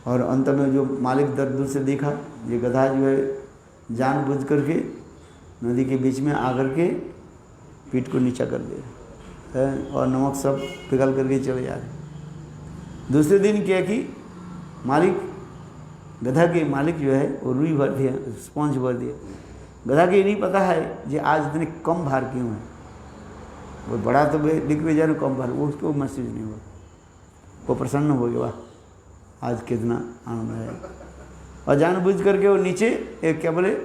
और अंत में जो मालिक दूर से देखा, ये गधा जो है जानबूझ करके नदी के बीच में आकर के पीठ को नीचा कर दे और नमक सब पिघल करके चले जा रहे। दूसरे दिन क्या कि मालिक, गधा के मालिक जो है वो रुई भर दिया, स्पॉन्ज भर दिया। गधा के ये नहीं पता है कि आज इतने कम भार क्यों है। वो बड़ा तो निकले जा रहे कम भार, वो उसको महसूस नहीं हुआ। वो प्रसन्न हो गया, वाह आज कितना आनंद है। और जानबूझ करके वो नीचे एक क्या बोले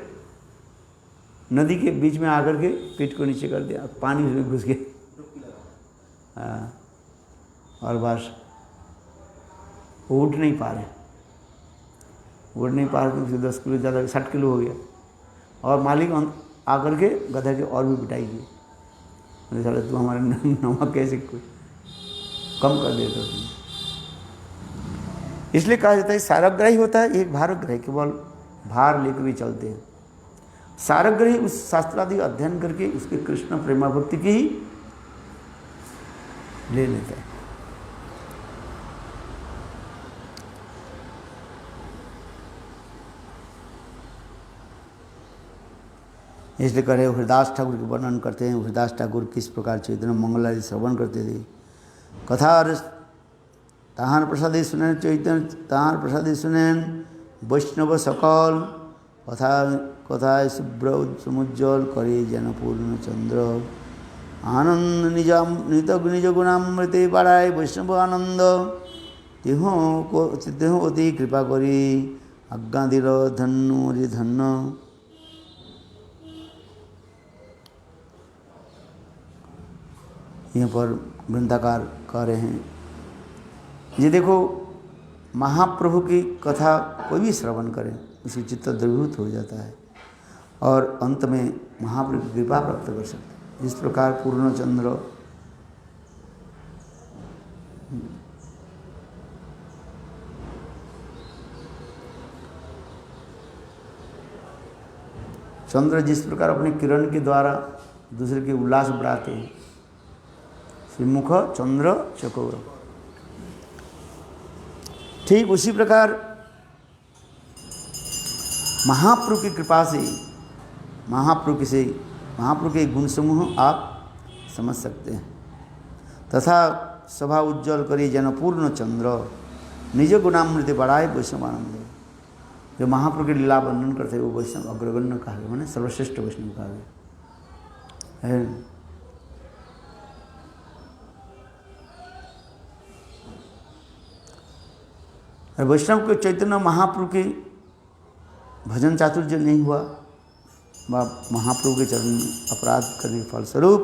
नदी के बीच में आकर के पीठ को नीचे कर दिया, पानी उसमें घुस गया। हाँ, और बस वो उठ नहीं पा रहे, तो 10 किलो ज़्यादा 60 किलो हो गया। और मालिक आकर के गधा के और भी पिटाई की। मेरे साले तू हमारे नमक कैसे कम कर देता तुम। इसलिए कहा जाता है सारग्राही होता है, एक भारग्राही, केवल भार लेकर भी चलते हैं। सारग्रही उस शास्त्रादि अध्ययन करके उसके कृष्ण प्रेमा भक्ति की ही ले लेता है। इसलिए कह रहे हरिदास ठाकुर के वर्णन करते हैं। हरिदास ठाकुर किस प्रकार चैतन्य मंगल आदि श्रवण करते थे। कथा ताहार प्रसादे सुनैन चैतन्य ताहार प्रसादे सुनैन वैष्णव सकल कथा कथाय शुभ्र समुज्ज्वल करे जन पूर्ण चंद्र आनंद निज निज गुणामृते बाड़ाय वैष्णव आनंद तेह अति कृपा करी आज्ञादिर धन्य धन्य। यहाँ पर ग्रंथकार कह रहे हैं ये देखो महाप्रभु की कथा कोई भी श्रवण करे उसकी चित्त द्रवीभूत हो जाता है और अंत में महाप्रभु की कृपा प्राप्त कर सकते हैं। जिस प्रकार पूर्णचंद्र चंद्र जिस प्रकार अपने किरण के द्वारा दूसरे के उल्लास बढ़ाते हैं, श्रीमुख चंद्र चकोर, ठीक उसी प्रकार महाप्रभु की कृपा से महाप्रभु के गुण समूह आप समझ सकते हैं। तथा सभा उज्ज्वल करी जनपूर्ण चंद्र निज गुणामृत बढ़ाए वैष्णव आनंद। जो महाप्रभु की लीला वर्णन करते हैं वो वैष्णव अग्रगण्य कहा गया, माने सर्वश्रेष्ठ वैष्णव कहा गया है। वैष्णव के चैतन्य महाप्रभु के भजन चातुर्य नहीं हुआ, महाप्रभु के चरण में अपराध करने के फलस्वरूप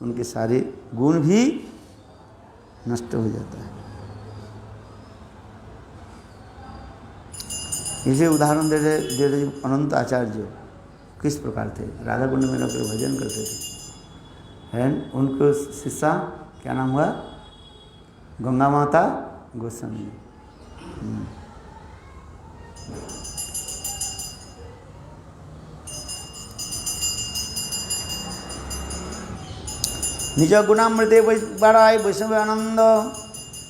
उनके सारे गुण भी नष्ट हो जाता है। इसे उदाहरण दे रहे अनंत आचार्य किस प्रकार थे, राधा कुंड में रहकर भजन करते थे है। उनको शिष्या क्या नाम हुआ, गंगा माता गोस्वामी। निज गुणामृते बाड़ाय वैष्णव आनंद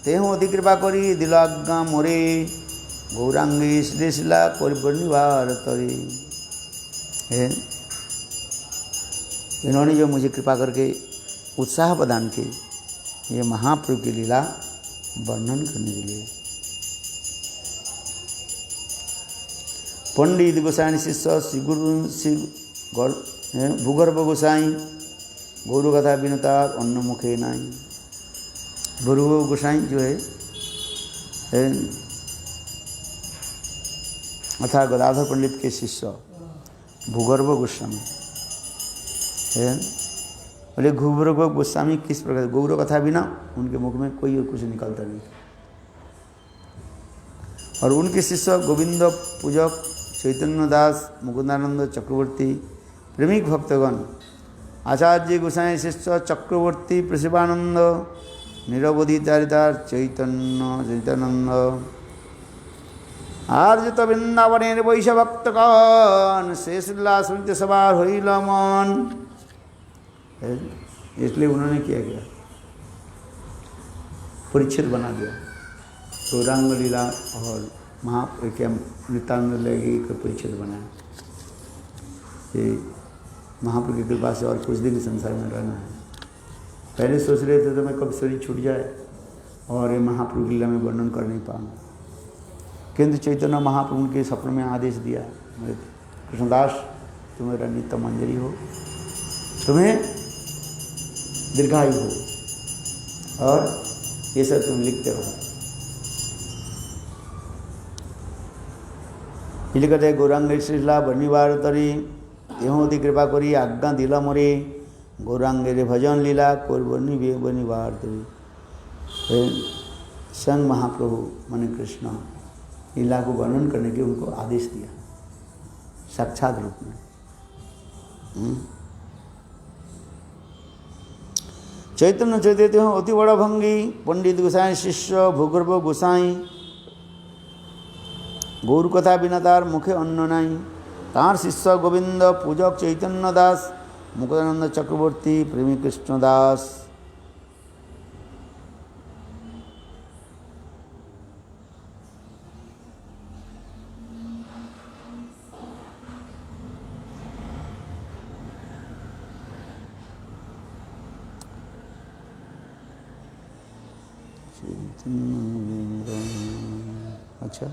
तेह अति कृपा करी दिल आज्ञा मोरे गौरांगी श्रीशिला परिवार तरे। इन्होंने जो मुझे कृपा करके उत्साह प्रदान की ये महाप्रभु की लीला वर्णन करने के लिए। पंडित गोसाई शिष्य श्री गुरु श्री भूगर्भ गोसाई गौर कथा विनता अन्न मुखे नाई। गुरु गोसाई जो है अर्थात गदाधर पंडित के शिष्य भूगर्भ गोस्वामी है। बोले भूगर्भ गोस्वामी किस प्रकार, गौर कथा बिना उनके मुख में कोई कुछ निकलता नहीं। और उनके शिष्य गोविंद पूजक चैतन्य दास मुकुंदानंद चक्रवर्ती प्रेमिक भक्तगण आचार्य गोसाई शिष्य चक्रवर्ती प्रशिवानंद निरवधि चारितार चैतन्यानंद आर्जित वृंदावने वैश भक्तगण शेषला सुनित सवार होइल मन। इसलिए उन्होंने क्या किया, परिच्छेद बना दिया। गौरांग लीला और नित्यानंद लगी का परिच्छेद बनाया। ये महाप्रभु की कृपा से और कुछ दिन संसार में रहना है। पहले सोच रहे थे तो मैं कब शरीर छूट जाए और ये महाप्रभु लीला में वर्णन कर नहीं पाऊंगा, किंतु चैतन्य महाप्रभु के सपने में आदेश दिया, कृष्णदास तुम मेरा नित्य मंजरी हो, तुम्हें दीर्घायु हो और ये सब तुम लिखते रहो। इसलिए कहते गौरांग श्रीला बनिवार तरी तेहों अति कृपा करी आज्ञा दिला मोरे गौरांगे भजन लीला कोर बनिवार तरी। संग महाप्रभु माने कृष्ण लीला को वर्णन करने के उनको आदेश दिया साक्षात रूप में। चैतन्य चैतन्य अति बड़ा भंगी पंडित गोसाई शिष्य भूगर्भ गोसाई गौर कथा बिना तार मुखे अन्न नाई। तार शिष्य गोविंद पूजक चैतन्य दास मुकुंदानंद चक्रवर्ती प्रेमी कृष्ण दास। अच्छा,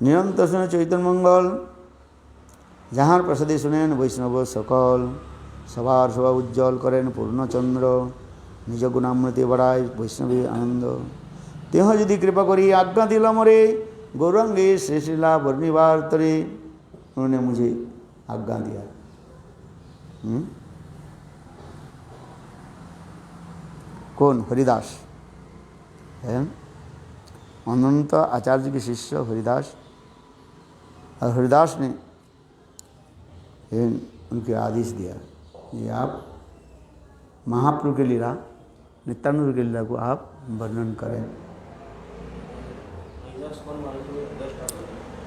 निरंतर सुने चैतन्य मंगल, जहाँ प्रसादे सुनेन वैष्णव सकल, सवार सभा उज्जवल करें पूर्णचंद्र, निज गुणामृति बढ़ाए वैष्णवी आनंद। तेह यदि कृपा करी आज्ञा दिला मोरे, गौरांगे श्री श्रीला वर्णिवार तरे। उन्होंने मुझे आज्ञा दिया। कौन? हरिदास है, अनंत आचार्य के शिष्य हरिदास। और हरिदास ने उनके आदेश दिया, ये आप महाप्रभु की लीला, नित्यानंद की लीला को आप वर्णन करें।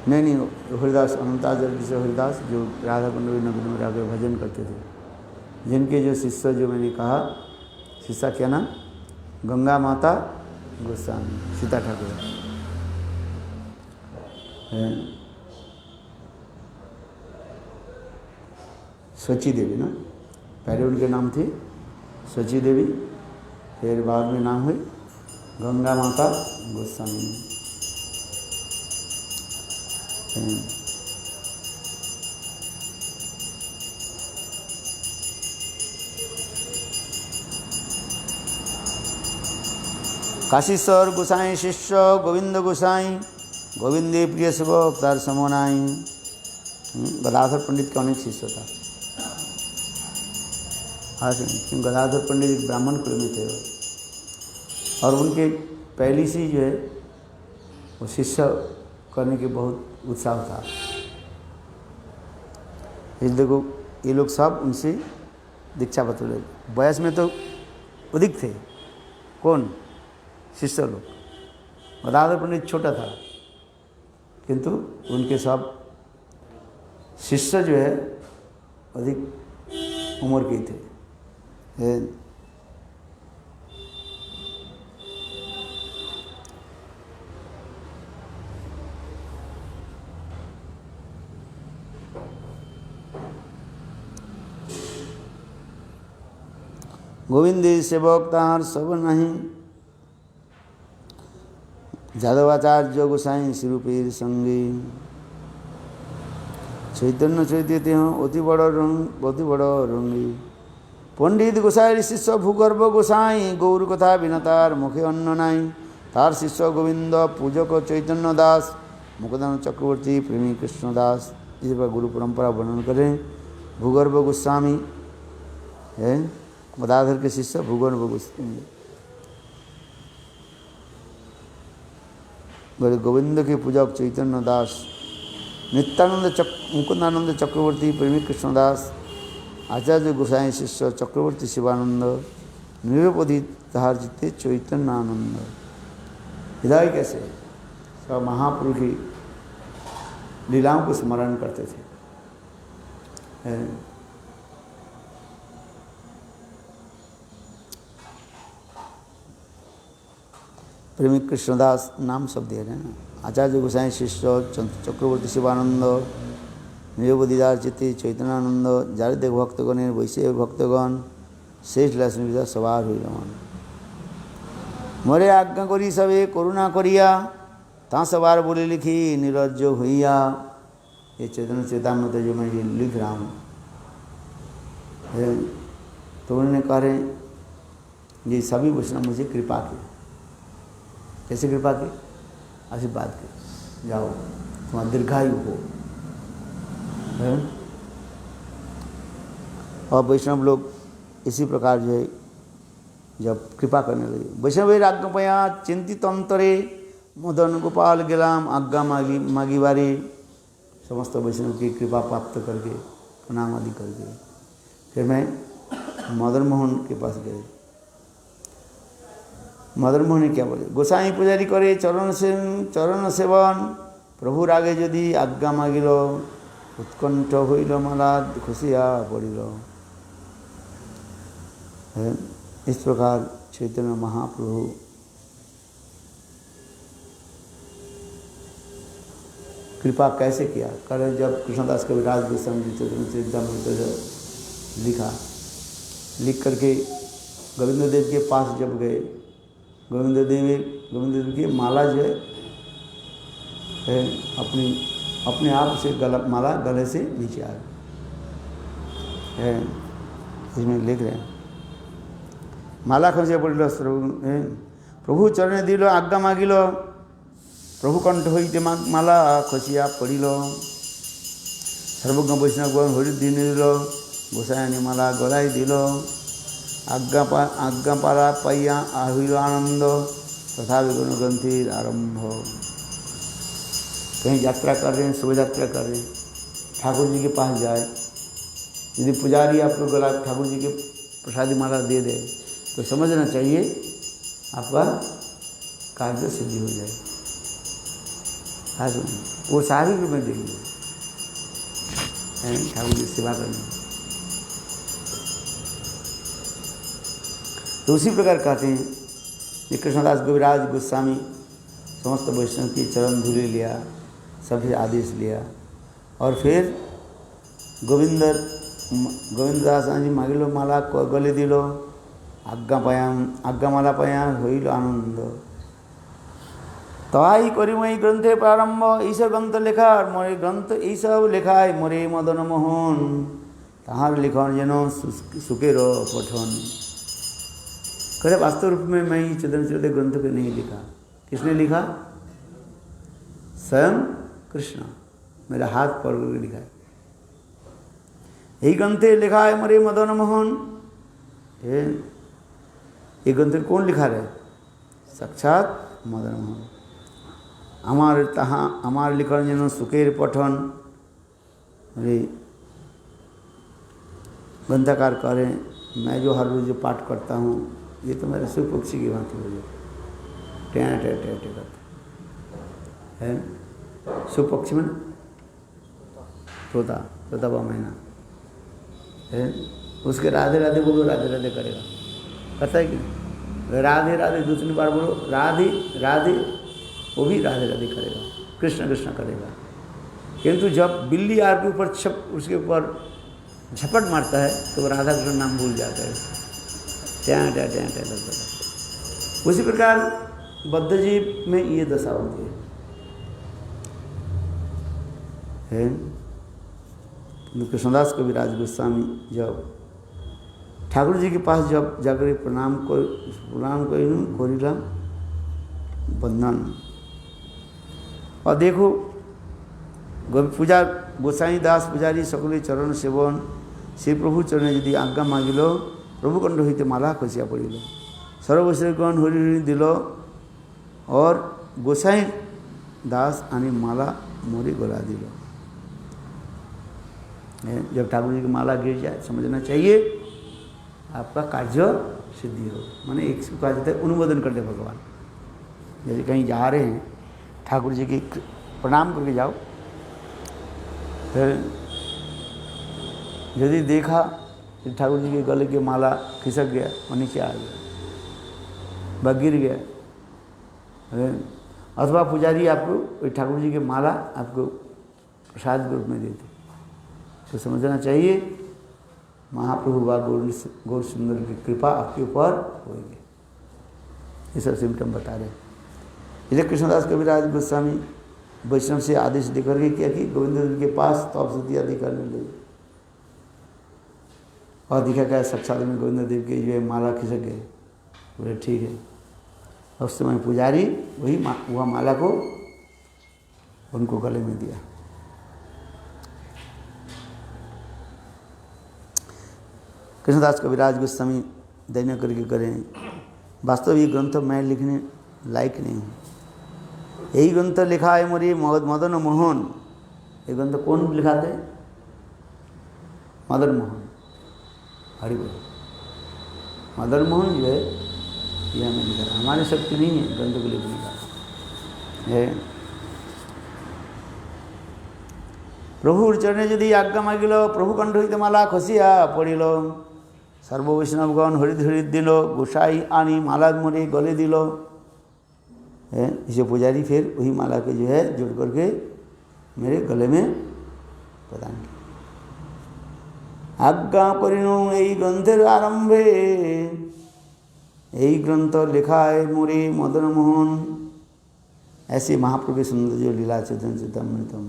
नहीं, हरिदास अनंताचार्य से हरिदास जो राधा कुंड नगर में आकर भजन करते थे, जिनके जो शिष्य, जो मैंने कहा शिष्य क्या नाम, गंगा माता गोस्वामी, सीता ठाकुर, सची देवी ना, पहले उनके नाम थे सची देवी, फिर बाद में नाम हुई गंगा माता गोस्वामी। काशीश्वर गोसाई शिष्य गोविंद गोसाई, गोविंदे प्रिय सेवक तार समनाई। गदाधर पंडित का अनेक शिष्य था। हाँ, गदाधर पंडित ब्राह्मण कुल में थे और उनके पहली सी जो है वो शिष्य करने के बहुत उत्साह था। इस देखो ये लोग सब उनसे दीक्षा पत्र ले, वयस में तो अधिक थे। कौन? शिष्य लोग। गदाधर पंडित छोटा था, किंतु उनके सब शिष्य जो है अधिक उम्र के थे। गोविंदे सेवक तार सब नहीं, जादवाचार्य गोसाई सिरूपीर संगी। चैतन्य चैत्य अति बड़ रंगी। पंडित गोसाई शिष्य भूगर्भ गोसाई, गौर कथा बिनतार मुखे अन्न नाई। तार शिष्य गोविंद पूजक चैतन्य दास, मुकुंदानंद चक्रवर्ती प्रेमी कृष्ण दास। इस पर गुरु परंपरा वर्णन करें। भूगर्भ गोस्वामी है, गदाधर के शिष्य भूगर्भ गोस्वामी। बड़े गोविंद के पूजक चैतन्य दास, नित्यानंद मुकुंदानंद चक्रवर्ती प्रेमी कृष्णदास, आचार्य गोसाई शिष्य चक्रवर्ती शिवानंद, निरवधि धार जिते चैतन्य आनंद। हृदय कैसे सब महाप्रभु की लीलाओं को स्मरण करते थे। प्रेमी कृष्णदास नाम सब दे रहे हैं ना। आचार्य गोसाई शिष्य चक्रवर्ती शिवानंद, निरवधिदार चित्ते चैतन्यानंद, जारे देख भक्तगण वैसे भक्तगण, शेष लक्ष्मी सवार हुई रमन। मोरे आज्ञा करी सबे करुणा करिया, ता सवार बोले लिखी निरज्ज हुईया। ये चैतन्य चेतामृत जो मैं ये लिख रहा हूँ, तो उन्होंने कह रहे ये सभी वैष्णव मुझे कृपा की। कैसे कृपा की? आशीर्वाद की, जाओ तुम्हारा दीर्घायु हो। और वैष्णव लोग इसी प्रकार जो है जब कृपा करने लगे। वैष्णव आज्ञापया चिंतित अंतरे, मदन गोपाल गिलाम आज्ञा मागी बारी। समस्त वैष्णव की कृपा प्राप्त करके प्रणाम आदि करके फिर मैं मदन मोहन के पास गए। मदन मोहन क्या बोले, गोसाई पूजारी करे चरण सेवन, प्रभुर आगे यदि आज्ञा मागिल, उत्कंठ हईल माला खुशिया पड़िल। इस प्रकार चैतन्य महाप्रभु कृपा कैसे किया करे। जब कृष्णदास कविराज गोस्वामी जी चरितमृत लिखा, लिख करके गोविंद देव के पास जब गए, गोविंद देव की माला जो है अपने आप से माला गले से नीचे आ गई। इसमें लिख रहे हैं, माला खसे पड़िल प्रभु चरण दिल आज्ञा मागिल, प्रभु कंठ हईते माला खसिया पड़िल। सर्वज्ञ वैष्णवगण हरि दिन दिल, गोसाई माला गलाई दिल। आज्ञा पारा पाइया हईल आनंद, तथा गुण ग्रंथिर आरंभ। कहीं यात्रा कर रहे हैं, शोभा यात्रा कर रहे हैं, ठाकुर जी के पास जाए, यदि पुजारी आपको गला ठाकुर जी के प्रसादी माला दे दे तो समझना चाहिए आपका कार्य सिद्धि हो जाए। वो सारी रूप में देंगे ठाकुर जी सेवा करने। तो उसी प्रकार कहते हैं कि कृष्णदास कविराज गोस्वामी समस्त वैष्णव की चरण धूलि लिया, सबसे आदेश लिया, और फिर गोविंददास जी मागिलो माला गले दिल, आज्ञा माला पाया हईल आनंद। তাই করি মই গ্রন্থে প্রারম্ভ, এইসব গ্রন্থ লেখার মোরে গ্রন্থ এইসব লেখায় মোরে মদন মোহন, তাহার লিখন যেন सुखेर पठन करे। वास्तव रूप में मैं ही चैतन्य चरित ग्रंथ को नहीं लिखा, किसने लिखा? स्वयं कृष्ण मेरा हाथ पकड़ कर लिखा है। यही ग्रंथे लिखा है मोरे मदन मोहन। ये ग्रंथ कौन लिखा रहे? साक्षात मदन मोहन। আমার লিখন যেন সুখের পঠন। अरे ग्रंथकार करें, मैं जो हर रोज जो पाठ करता हूँ ये तो मेरे सुख पक्षी की भांति हो जाए, टें टे टे टे करते है। सुख पक्षी में तोता बा मैना है, उसके राधे राधे बोलो, राधे राधे करेगा, करता है कि राधे राधे दूसरी बार बोलो राधे राधे, वो भी राधे राधे करेगा, कृष्ण कृष्ण करेगा। किंतु जब बिल्ली आपके ऊपर उसके ऊपर झपट मारता है तो वो राधा कृष्ण नाम भूल जाता है, ट्यां ट्यां ट्यां ट्यां करता है। उसी प्रकार बद्धजीव में ये दशा होती है। कृष्णदास कविराज गोस्वामी जब ठाकुर जी के पास जब जाकर प्रणाम करिलाम बंधन, और देखो पूजा गोसाई दास पुजारी सकले चरण सेवन, श्री प्रभु चरण यदि आज्ञा मागिल, प्रभु कंठ हईते माला खसिया पड़िल। सर्वश्रीगण हरि दिल, और गोसाई दास आनी माला मोरी गला दिल। जब ठाकुर जी की माला गिर जाए समझना चाहिए आपका कार्य सिद्धि हो। माने एक कहा जाता है अनुमोदन कर दे भगवान। जैसे कहीं जा रहे हैं, ठाकुर जी की प्रणाम करके जाओ, फिर यदि देखा कि ठाकुर जी के गले की माला खिसक गया और नीचे आ गया, वह गिर गया, अथवा पुजारी आपको ठाकुर जी की माला आपको प्रसाद के रूप में देते, तो समझना चाहिए महाप्रभु व गौर सुंदर की कृपा आपके ऊपर होगी। ये सब सिम्टम बता रहे। इसलिए कृष्णदास कविराज गोस्वामी वैष्णव से आदेश देकर के क्या कि गोविंद देव के पास तप स्तुति आदि करने लगे, और दिखा क्या साक्षात में गोविंद देव के जो है माला खिसक गए। बोले ठीक है। उस समय पुजारी वह माला को उनको गले में दिया। कृष्णदास कविराज गोस्वामी दैन्य करके करें, वास्तव ये ग्रंथ मैं लिखने लायक नहीं हूँ। यही ग्रंथ लिखा है मोरे मदन मोहन। ये ग्रंथ कौन लिखाते? मदन मोहन। हरि बोल। मदन मोहन जो है ये हमें लिखा है, हमारी शक्ति नहीं है ग्रंथ को लिखने का है। प्रभुर चरणे यदि आज्ञा मागिल प्रभु कंठ हईते माला खसिया पड़िल सर्व वैष्णवगण हरिद हरिद दिल गोसाई आनी माला मोरे गले दिल है। इसे पुजारी फिर वही माला के जो है जोड़ करके मेरे गले में प्रदान किया। आज्ञा करिनु এই গ্রন্থের आरंभे यही ग्रंथ लिखा है मोरे मदन मोहन। ऐसे महाप्रभु के सुंदर जो लीला चैतन्य चैतन्यमृतम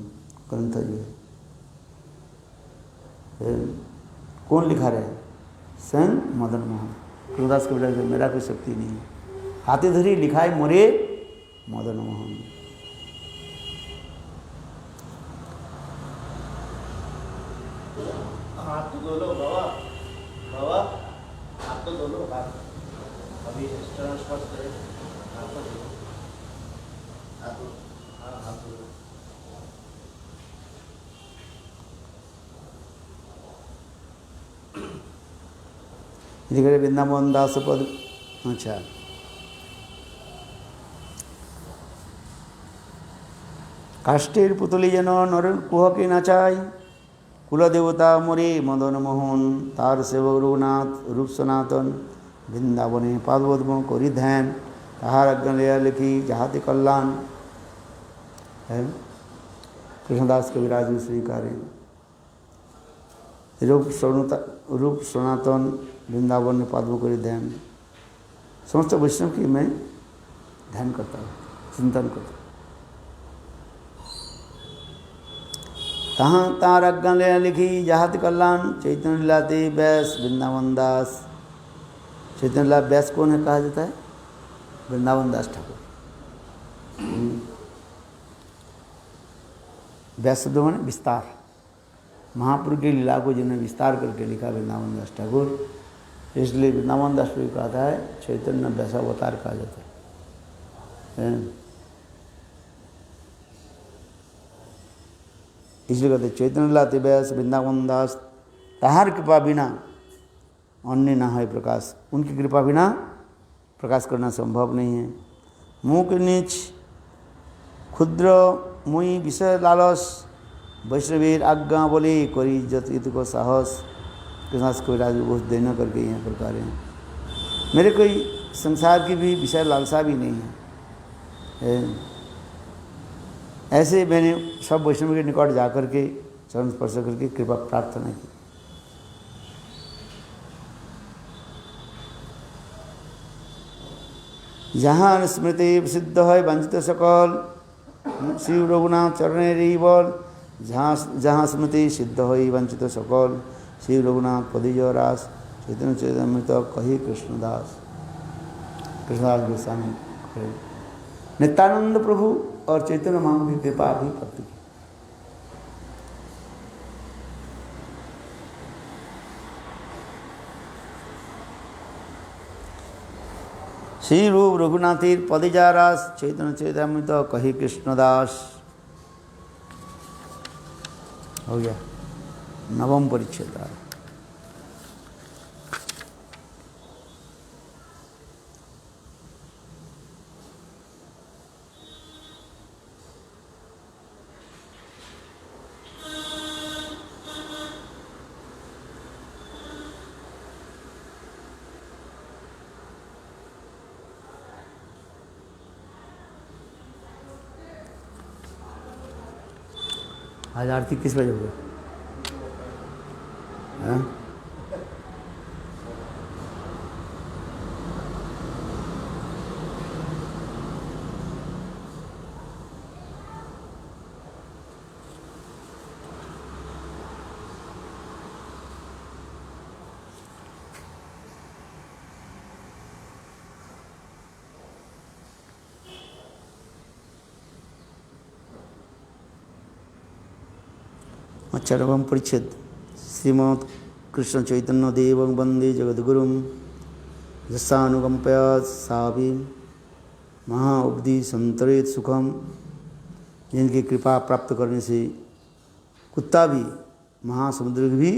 ग्रंथ जो है कौन लिखा रहे? स्वयं मदन मोहन। कृष्णदास के बेटा मेरा कोई शक्ति नहीं है, हाथे धरी लिखा है मोरे मदन मोहन। हाथ तो धो लो बाबा, बाबा हाथ तो धो लो, हाथ अभी चरण स्पर्श करे, हाथ तो धो लो, हाथ धो, हाँ हाथ धो लो। इधर वृंदावन दास पद। अच्छा, काष्ठेर पुतली जेन नर कुहके नाचाय कुलदेवता मोरे मदन मोहन तार सेवक रघुनाथ रूप सनातन वृंदावने पादपद्म करी ध्यान ताहार आज्ञा लिया लिखी जाहाते कल्याण है। कृष्णदास कविराज में स्वीकार रूप सनातन वृंदावन में पादपद्म करी ध्यान। समस्त वैष्णव की मैं ध्यान करता हूँ, चिंतन करता हूँ। कहाँ तार आज्ञा ले लिखी जाहत कल्याण चैतन्य लीलाते व्यास वृंदावन दास। चैतन्य लीला व्यास कौन है कहा जाता है? वृंदावन दास ठाकुर। व्यास शब्द माने विस्तार, महाप्रभु की लीला को जिन्होंने विस्तार करके लिखा वृंदावन दास ठाकुर, इसलिए वृंदावन दास को कहता है चैतन्य व्यासावतार कहा जाता है। इसलिए कहते चैतन्य लीलाते व्यास वृंदावन दास ताहार कृपा बिना अन्य ना है प्रकाश। उनकी कृपा बिना प्रकाश करना संभव नहीं है। मुँह के नीच क्षुद्र मुई विषय लालस वैष्णवीर आज्ञा बोले करी जत को साहस। कृष्णदास कविराज बहुत देना करके यहाँ प्रकार हैं। मेरे कोई संसार की भी विषय लालसा भी नहीं है। ऐसे मैंने सब वैष्णव के निकट जाकर के चरण स्पर्श करके कृपा प्रार्थना की। जहाँ स्मृति सिद्ध है वंचित सकल श्री रघुनाथ चरणे बल। जहाँ स्मृति सिद्ध है वंचित सकल श्री रघुनाथ पदिज रास चैतन्य चैतन्यमृत कही कृष्णदास। कृष्णदास गोस्वामी नित्यानंद प्रभु और चैतन्य महाप्रभु की कृपा भी प्राप्त की। श्री रूप रघुनाथीर पदिजारास चैतन्य चैतन्यमृत कही कृष्णदास। हो गया नवम परिच्छेद। आज आरती किस बजे होगी? चरम परिच्छेद। श्रीमद् कृष्ण चैतन्य देव वंदे जगद्गुरुं यस्यानुकंपया साभी महाउपधि संतरेत सुखम। जिनकी कृपा प्राप्त करने से कुत्ता भी महासमुद्र भी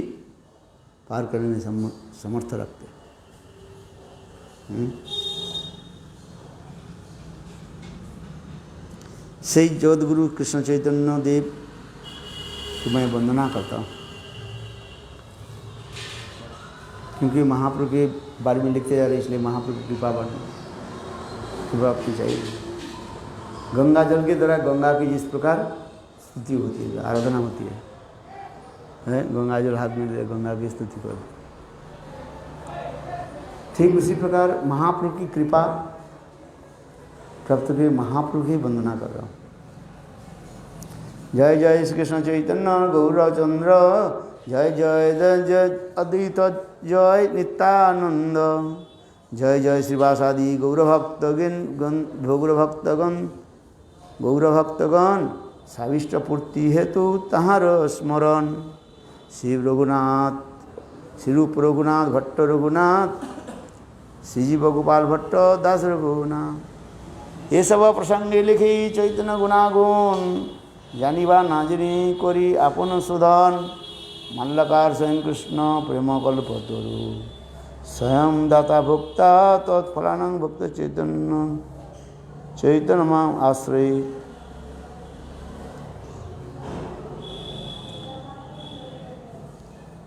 पार करने में समर्थ रखते। सही जगतगुरु कृष्ण चैतन्य देव को मैं वंदना करता हूँ, क्योंकि महाप्रभु के बारे में लिखते जा रहे, इसलिए महाप्रभु की कृपा आपकी चाहिए। गंगा जल के द्वारा गंगा की जिस प्रकार स्तुति होती है, आराधना होती है, गंगा जल हाथ में दे गंगा की स्तुति करो, ठीक उसी प्रकार महाप्रभु की कृपा प्राप्त के महाप्रभु की वंदना कर रहा हूँ। जय जय श्री कृष्ण चैतन्य गौरचंद्र, जय जय जय अद्वैत जय नित्यानंद, जय जय श्रीवासादि गौरभक्तगण साविष्ट पूर्ति हेतु तहार स्मरण। श्री रघुनाथ, श्री रूप रघुनाथ भट्ट रघुनाथ, श्रीजीव गोपाल भट्ट दास रघुनाथ। ये सब प्रसंगे लिखी चैतन्य गुणागुण, जानिबा नाजनी करी आपन सुधन। मल्लकार स्वयं कृष्ण प्रेम कल्पतरु, स्वयं दाता भोक्ता तत्फलानं भक्त चैतन्य माम आश्रय।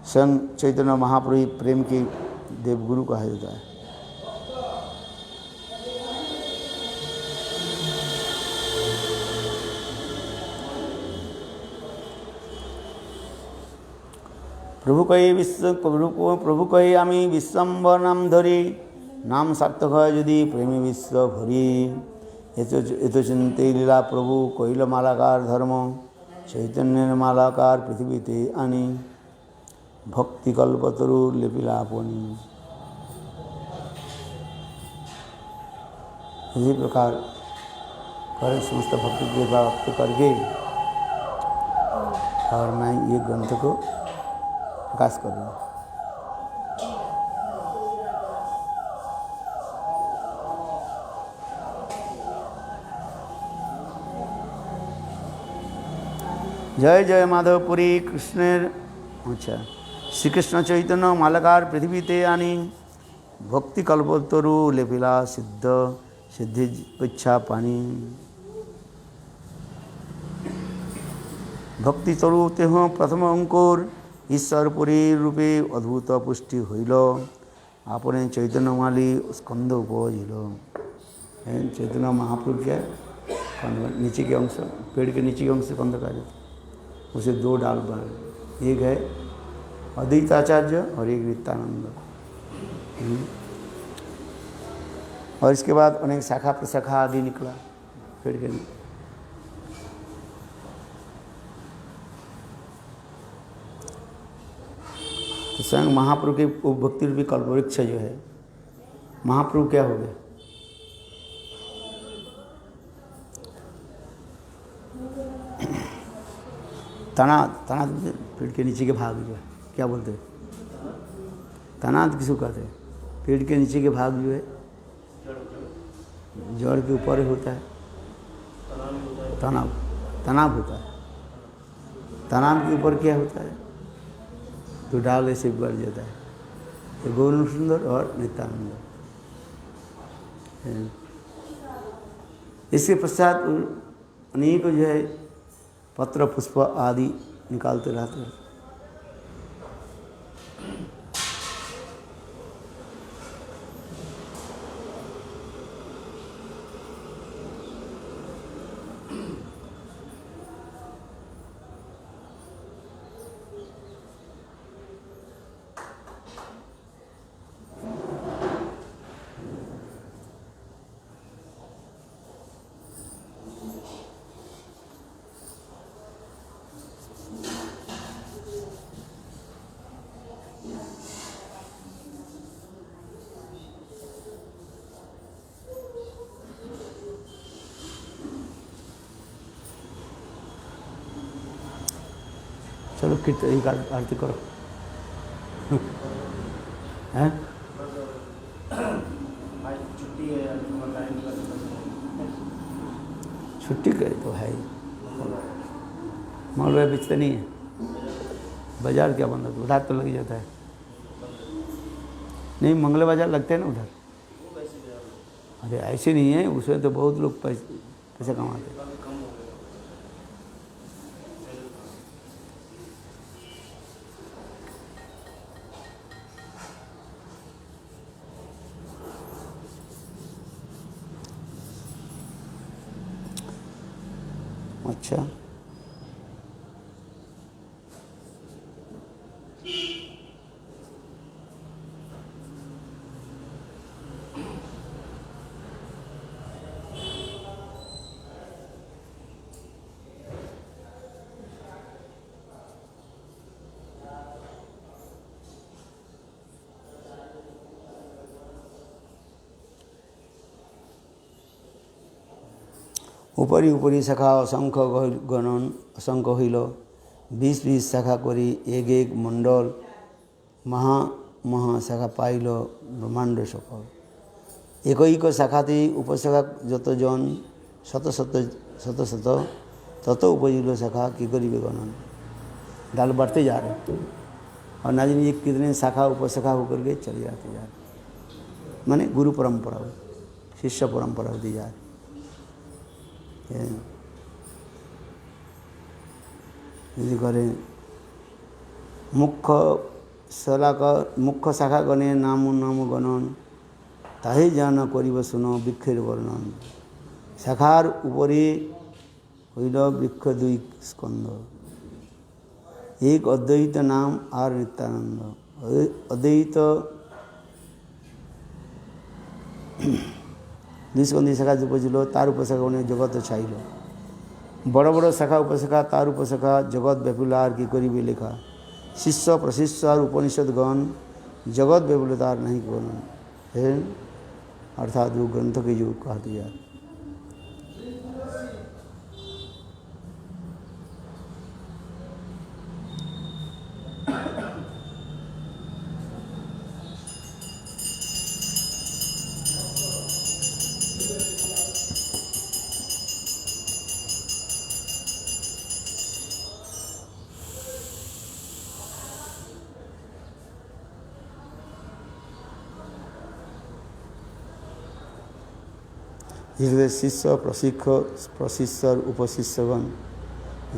स्वयं चैतन्य महाप्रभु प्रेम के देवगुरु कहा जाता है। प्रभु कही आमी विश्वम्बर नाम धरी, नाम सार्थक है यदि प्रेमी विश्व भरी। एतो चिंते लीला प्रभु कहिल मालाकार धर्म, चैतन्य मालाकार पृथ्वीते आनी। भक्ति कल्पतरु लिपिलापनी। इसी प्रकार कर समस्त भक्ति के प्राप्त करके और मैं ये ग्रंथ को प्रकाश करूँगा। जय जय माधवपुरी कृष्णेर, अच्छा श्री कृष्ण चैतन्य मालाकार पृथ्वीते आनी। भक्ति कल्पतरु लेपिला सिद्धि इच्छा पानी। भक्ति तरु तेह प्रथम अंकुर, ईश्वरपुरी रूपे अद्भुत पुष्टि हईल। आपने चैतन्य माली स्कंद उपजिल। चैतन्य महाप्रभु क्या नीचे के अंश, पेड़ के नीचे के अंश स्कंद कहा जाता है। उसे दो डाल बने, एक है अद्वैताचार्य और एक नित्यानंद। और इसके बाद अनेक शाखा प्रशाखा आदि निकला पेड़ के। तो स्वयं महाप्रभु के भक्ति रूपी कल्पवृक्ष जो है, महाप्रभु क्या हो गए? तनाद पेड़ के नीचे के भाग जो है, क्या बोलते हैं? तनाद किसको कहते हैं? पेड़ के नीचे के भाग जो है जड़ के ऊपर होता है, तनाव होता है। तनाव के ऊपर क्या होता है? तो डाल ऐसे बढ़ जाता है। तो गौर सुंदर और नित्यानंद। इसके पश्चात अनेक जो है पत्र पुष्प आदि निकालते रहते हैं। चलो कीर्तन आरती करो। हैं? छुट्टी करे तो है ही, मौलवी बेचते नहीं है। बाजार क्या बंद होता? उधार तो लग जाता है। नहीं, मंगल बाजार लगते हैं ना उधर। अरे ऐसे नहीं है, उसमें तो बहुत लोग पैसा कमाते हैं। अच्छा, উপরি উপরি শাখা অসংখ্য গণন অসংখ্য হইল, 20 শাখা করি এক এক মণ্ডল, মহা মহা শাখা পাইল ব্রহ্মাণ্ড সকল। একৈক শাখাতে উপশাখা যতজন শত শত শত শত, তত उपजिल शाखा की करिबे गणन। डाल बढ़ते जा रहे और ना जानिए कितने शाखा उपशाखा होकर के चले जाते जा रहे, माने गुरु परंपरा शिष्य परंपरा होती जा रही। यदि करें मुख्य शाखा गणे नाम नाम गणन, ताहे जान करिब सुनो बृक्षेर वर्णन। शाखार उपरे हईल बृक्ष 2 स्कंद, एक अद्वैत नाम और नित्यानंद। अद्वैत 2 स्कंदी शाखा जो बुझल तार उपशाखा उन्हें जगत छाइल। बड़ बड़ शाखा उपशाखा तार उपशाखा जगत व्यापुलार की करिबे लेखा। शिष्य प्रशिष्य और उपनिषदगण जगत व्यापुलतार नहीं वर्णन है, अर्थात वो ग्रंथ के जो कहते जा। जिसमें शिष्य प्रशिष्य उपशिष्यगण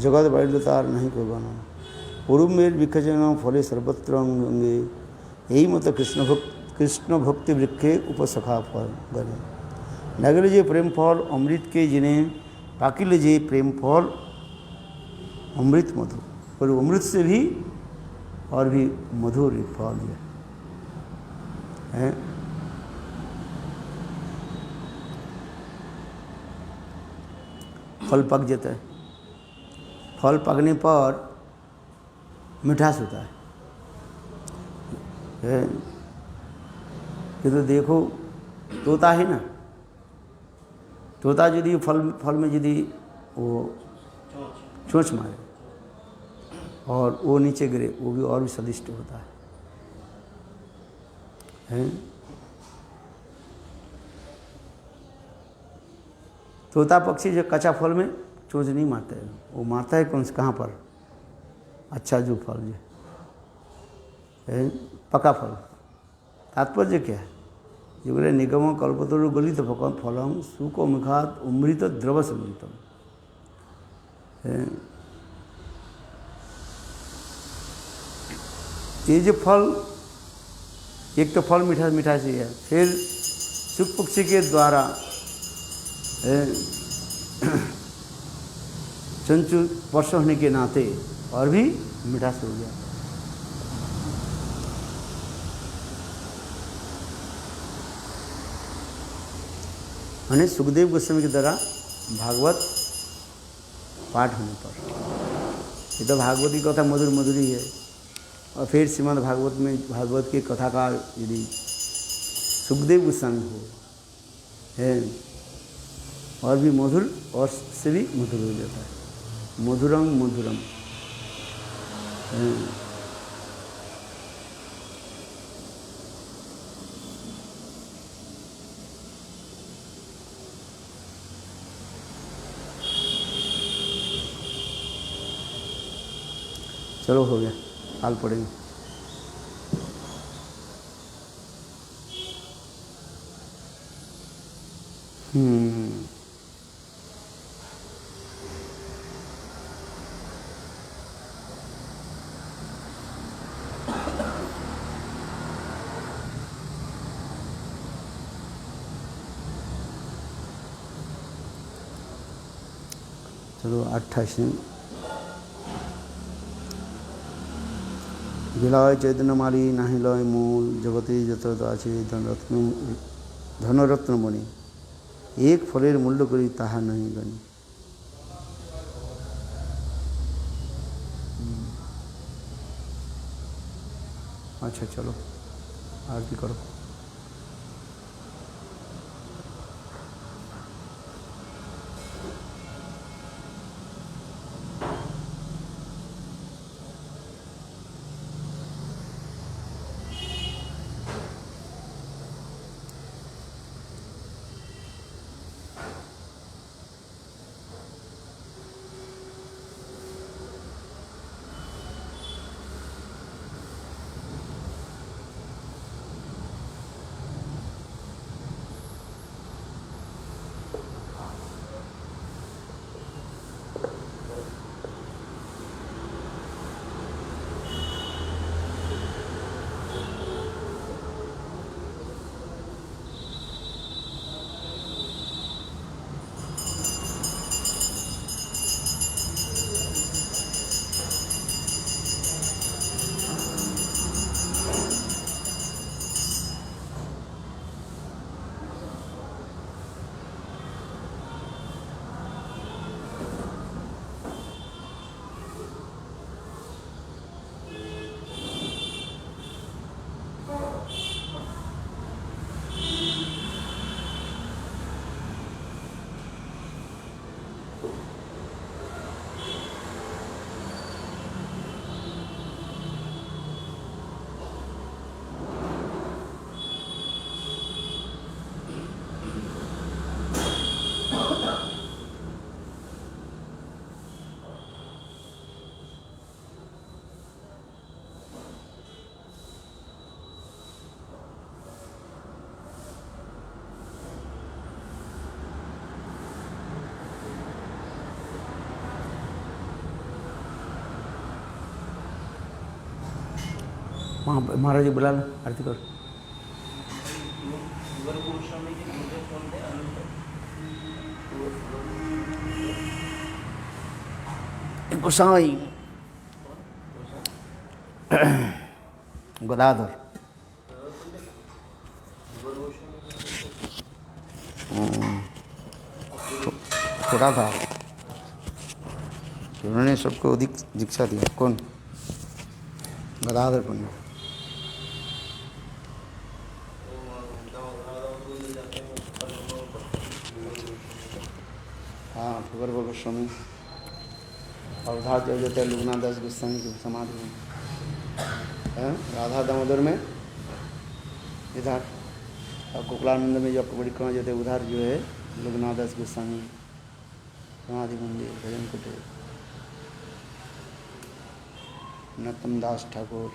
जगत बाइलतार नहीं को गण। पूर्व में विखजन फले सर्वत्र अंगे, यही मत कृष्ण भक्ति वृक्षे उपशाखा फल गणे। लगल जे प्रेम फल अमृत के जिन्हें पाकिल जे प्रेम फल अमृत मधुर, और अमृत से भी और भी मधुर फल है। फल पक जाता है, फल पकने पर मिठास होता है। ये तो देखो तोता है ना, तोता यदि फल में यदि वो चोंच मारे और वो नीचे गिरे, वो भी और भी स्वादिष्ट होता है। तोता पक्षी जो कच्चा फल में चोंच नहीं मारता है, वो मारता है कौन से कहाँ पर, अच्छा जो फल जो है पका फल। तात्पर्य क्या है, जो बोले निगम कल्पतरु गलित फलम सुको मुखात अमृत द्रव समृतम। ये जो फल, एक तो फल मीठा मीठा से है, फिर सुख पक्षी के द्वारा चंचु वर्ष होने के नाते और भी मिठास हो गया। मैंने सुखदेव गोस्वामी के द्वारा भागवत पाठ होने पर, ये तो भागवत की कथा मधुर मधुर ही है। और फिर श्रीमद् भागवत में भागवत के कथाकार यदि सुखदेव गोस्वामी हो है, और भी मधुर और से भी मधुर हो जाता है। मधुरम मधुरम चलो हो गया, हाल पड़ेंगे। चलो 28 বিলয় চৈতন্যমালী নাহি লয় মূল জগতে যত আছে ধনরত্নমণি এক ফলের মূল্য করি তাহা নহি গণি। अच्छा चलो आरती करो। महाराज जी बुला लो आरती करो। गोसाई गदाधर छोटा था, उन्होंने सबको अधिक दीक्षा दिया। कौन? गदाधर पंडित। हाँ ठुकर गोस्वामी और उधार जब जाते हैं लोकनाथ दास गोस्वामी की समाधि में राधा दामोदर में इधर, और गोकुलानंद में जब परिक्रमा जाते उधर जो है लोकनाथ दास गोस्वामी समाधि मंदिर भजन कुटे नरोत्तम दास ठाकुर।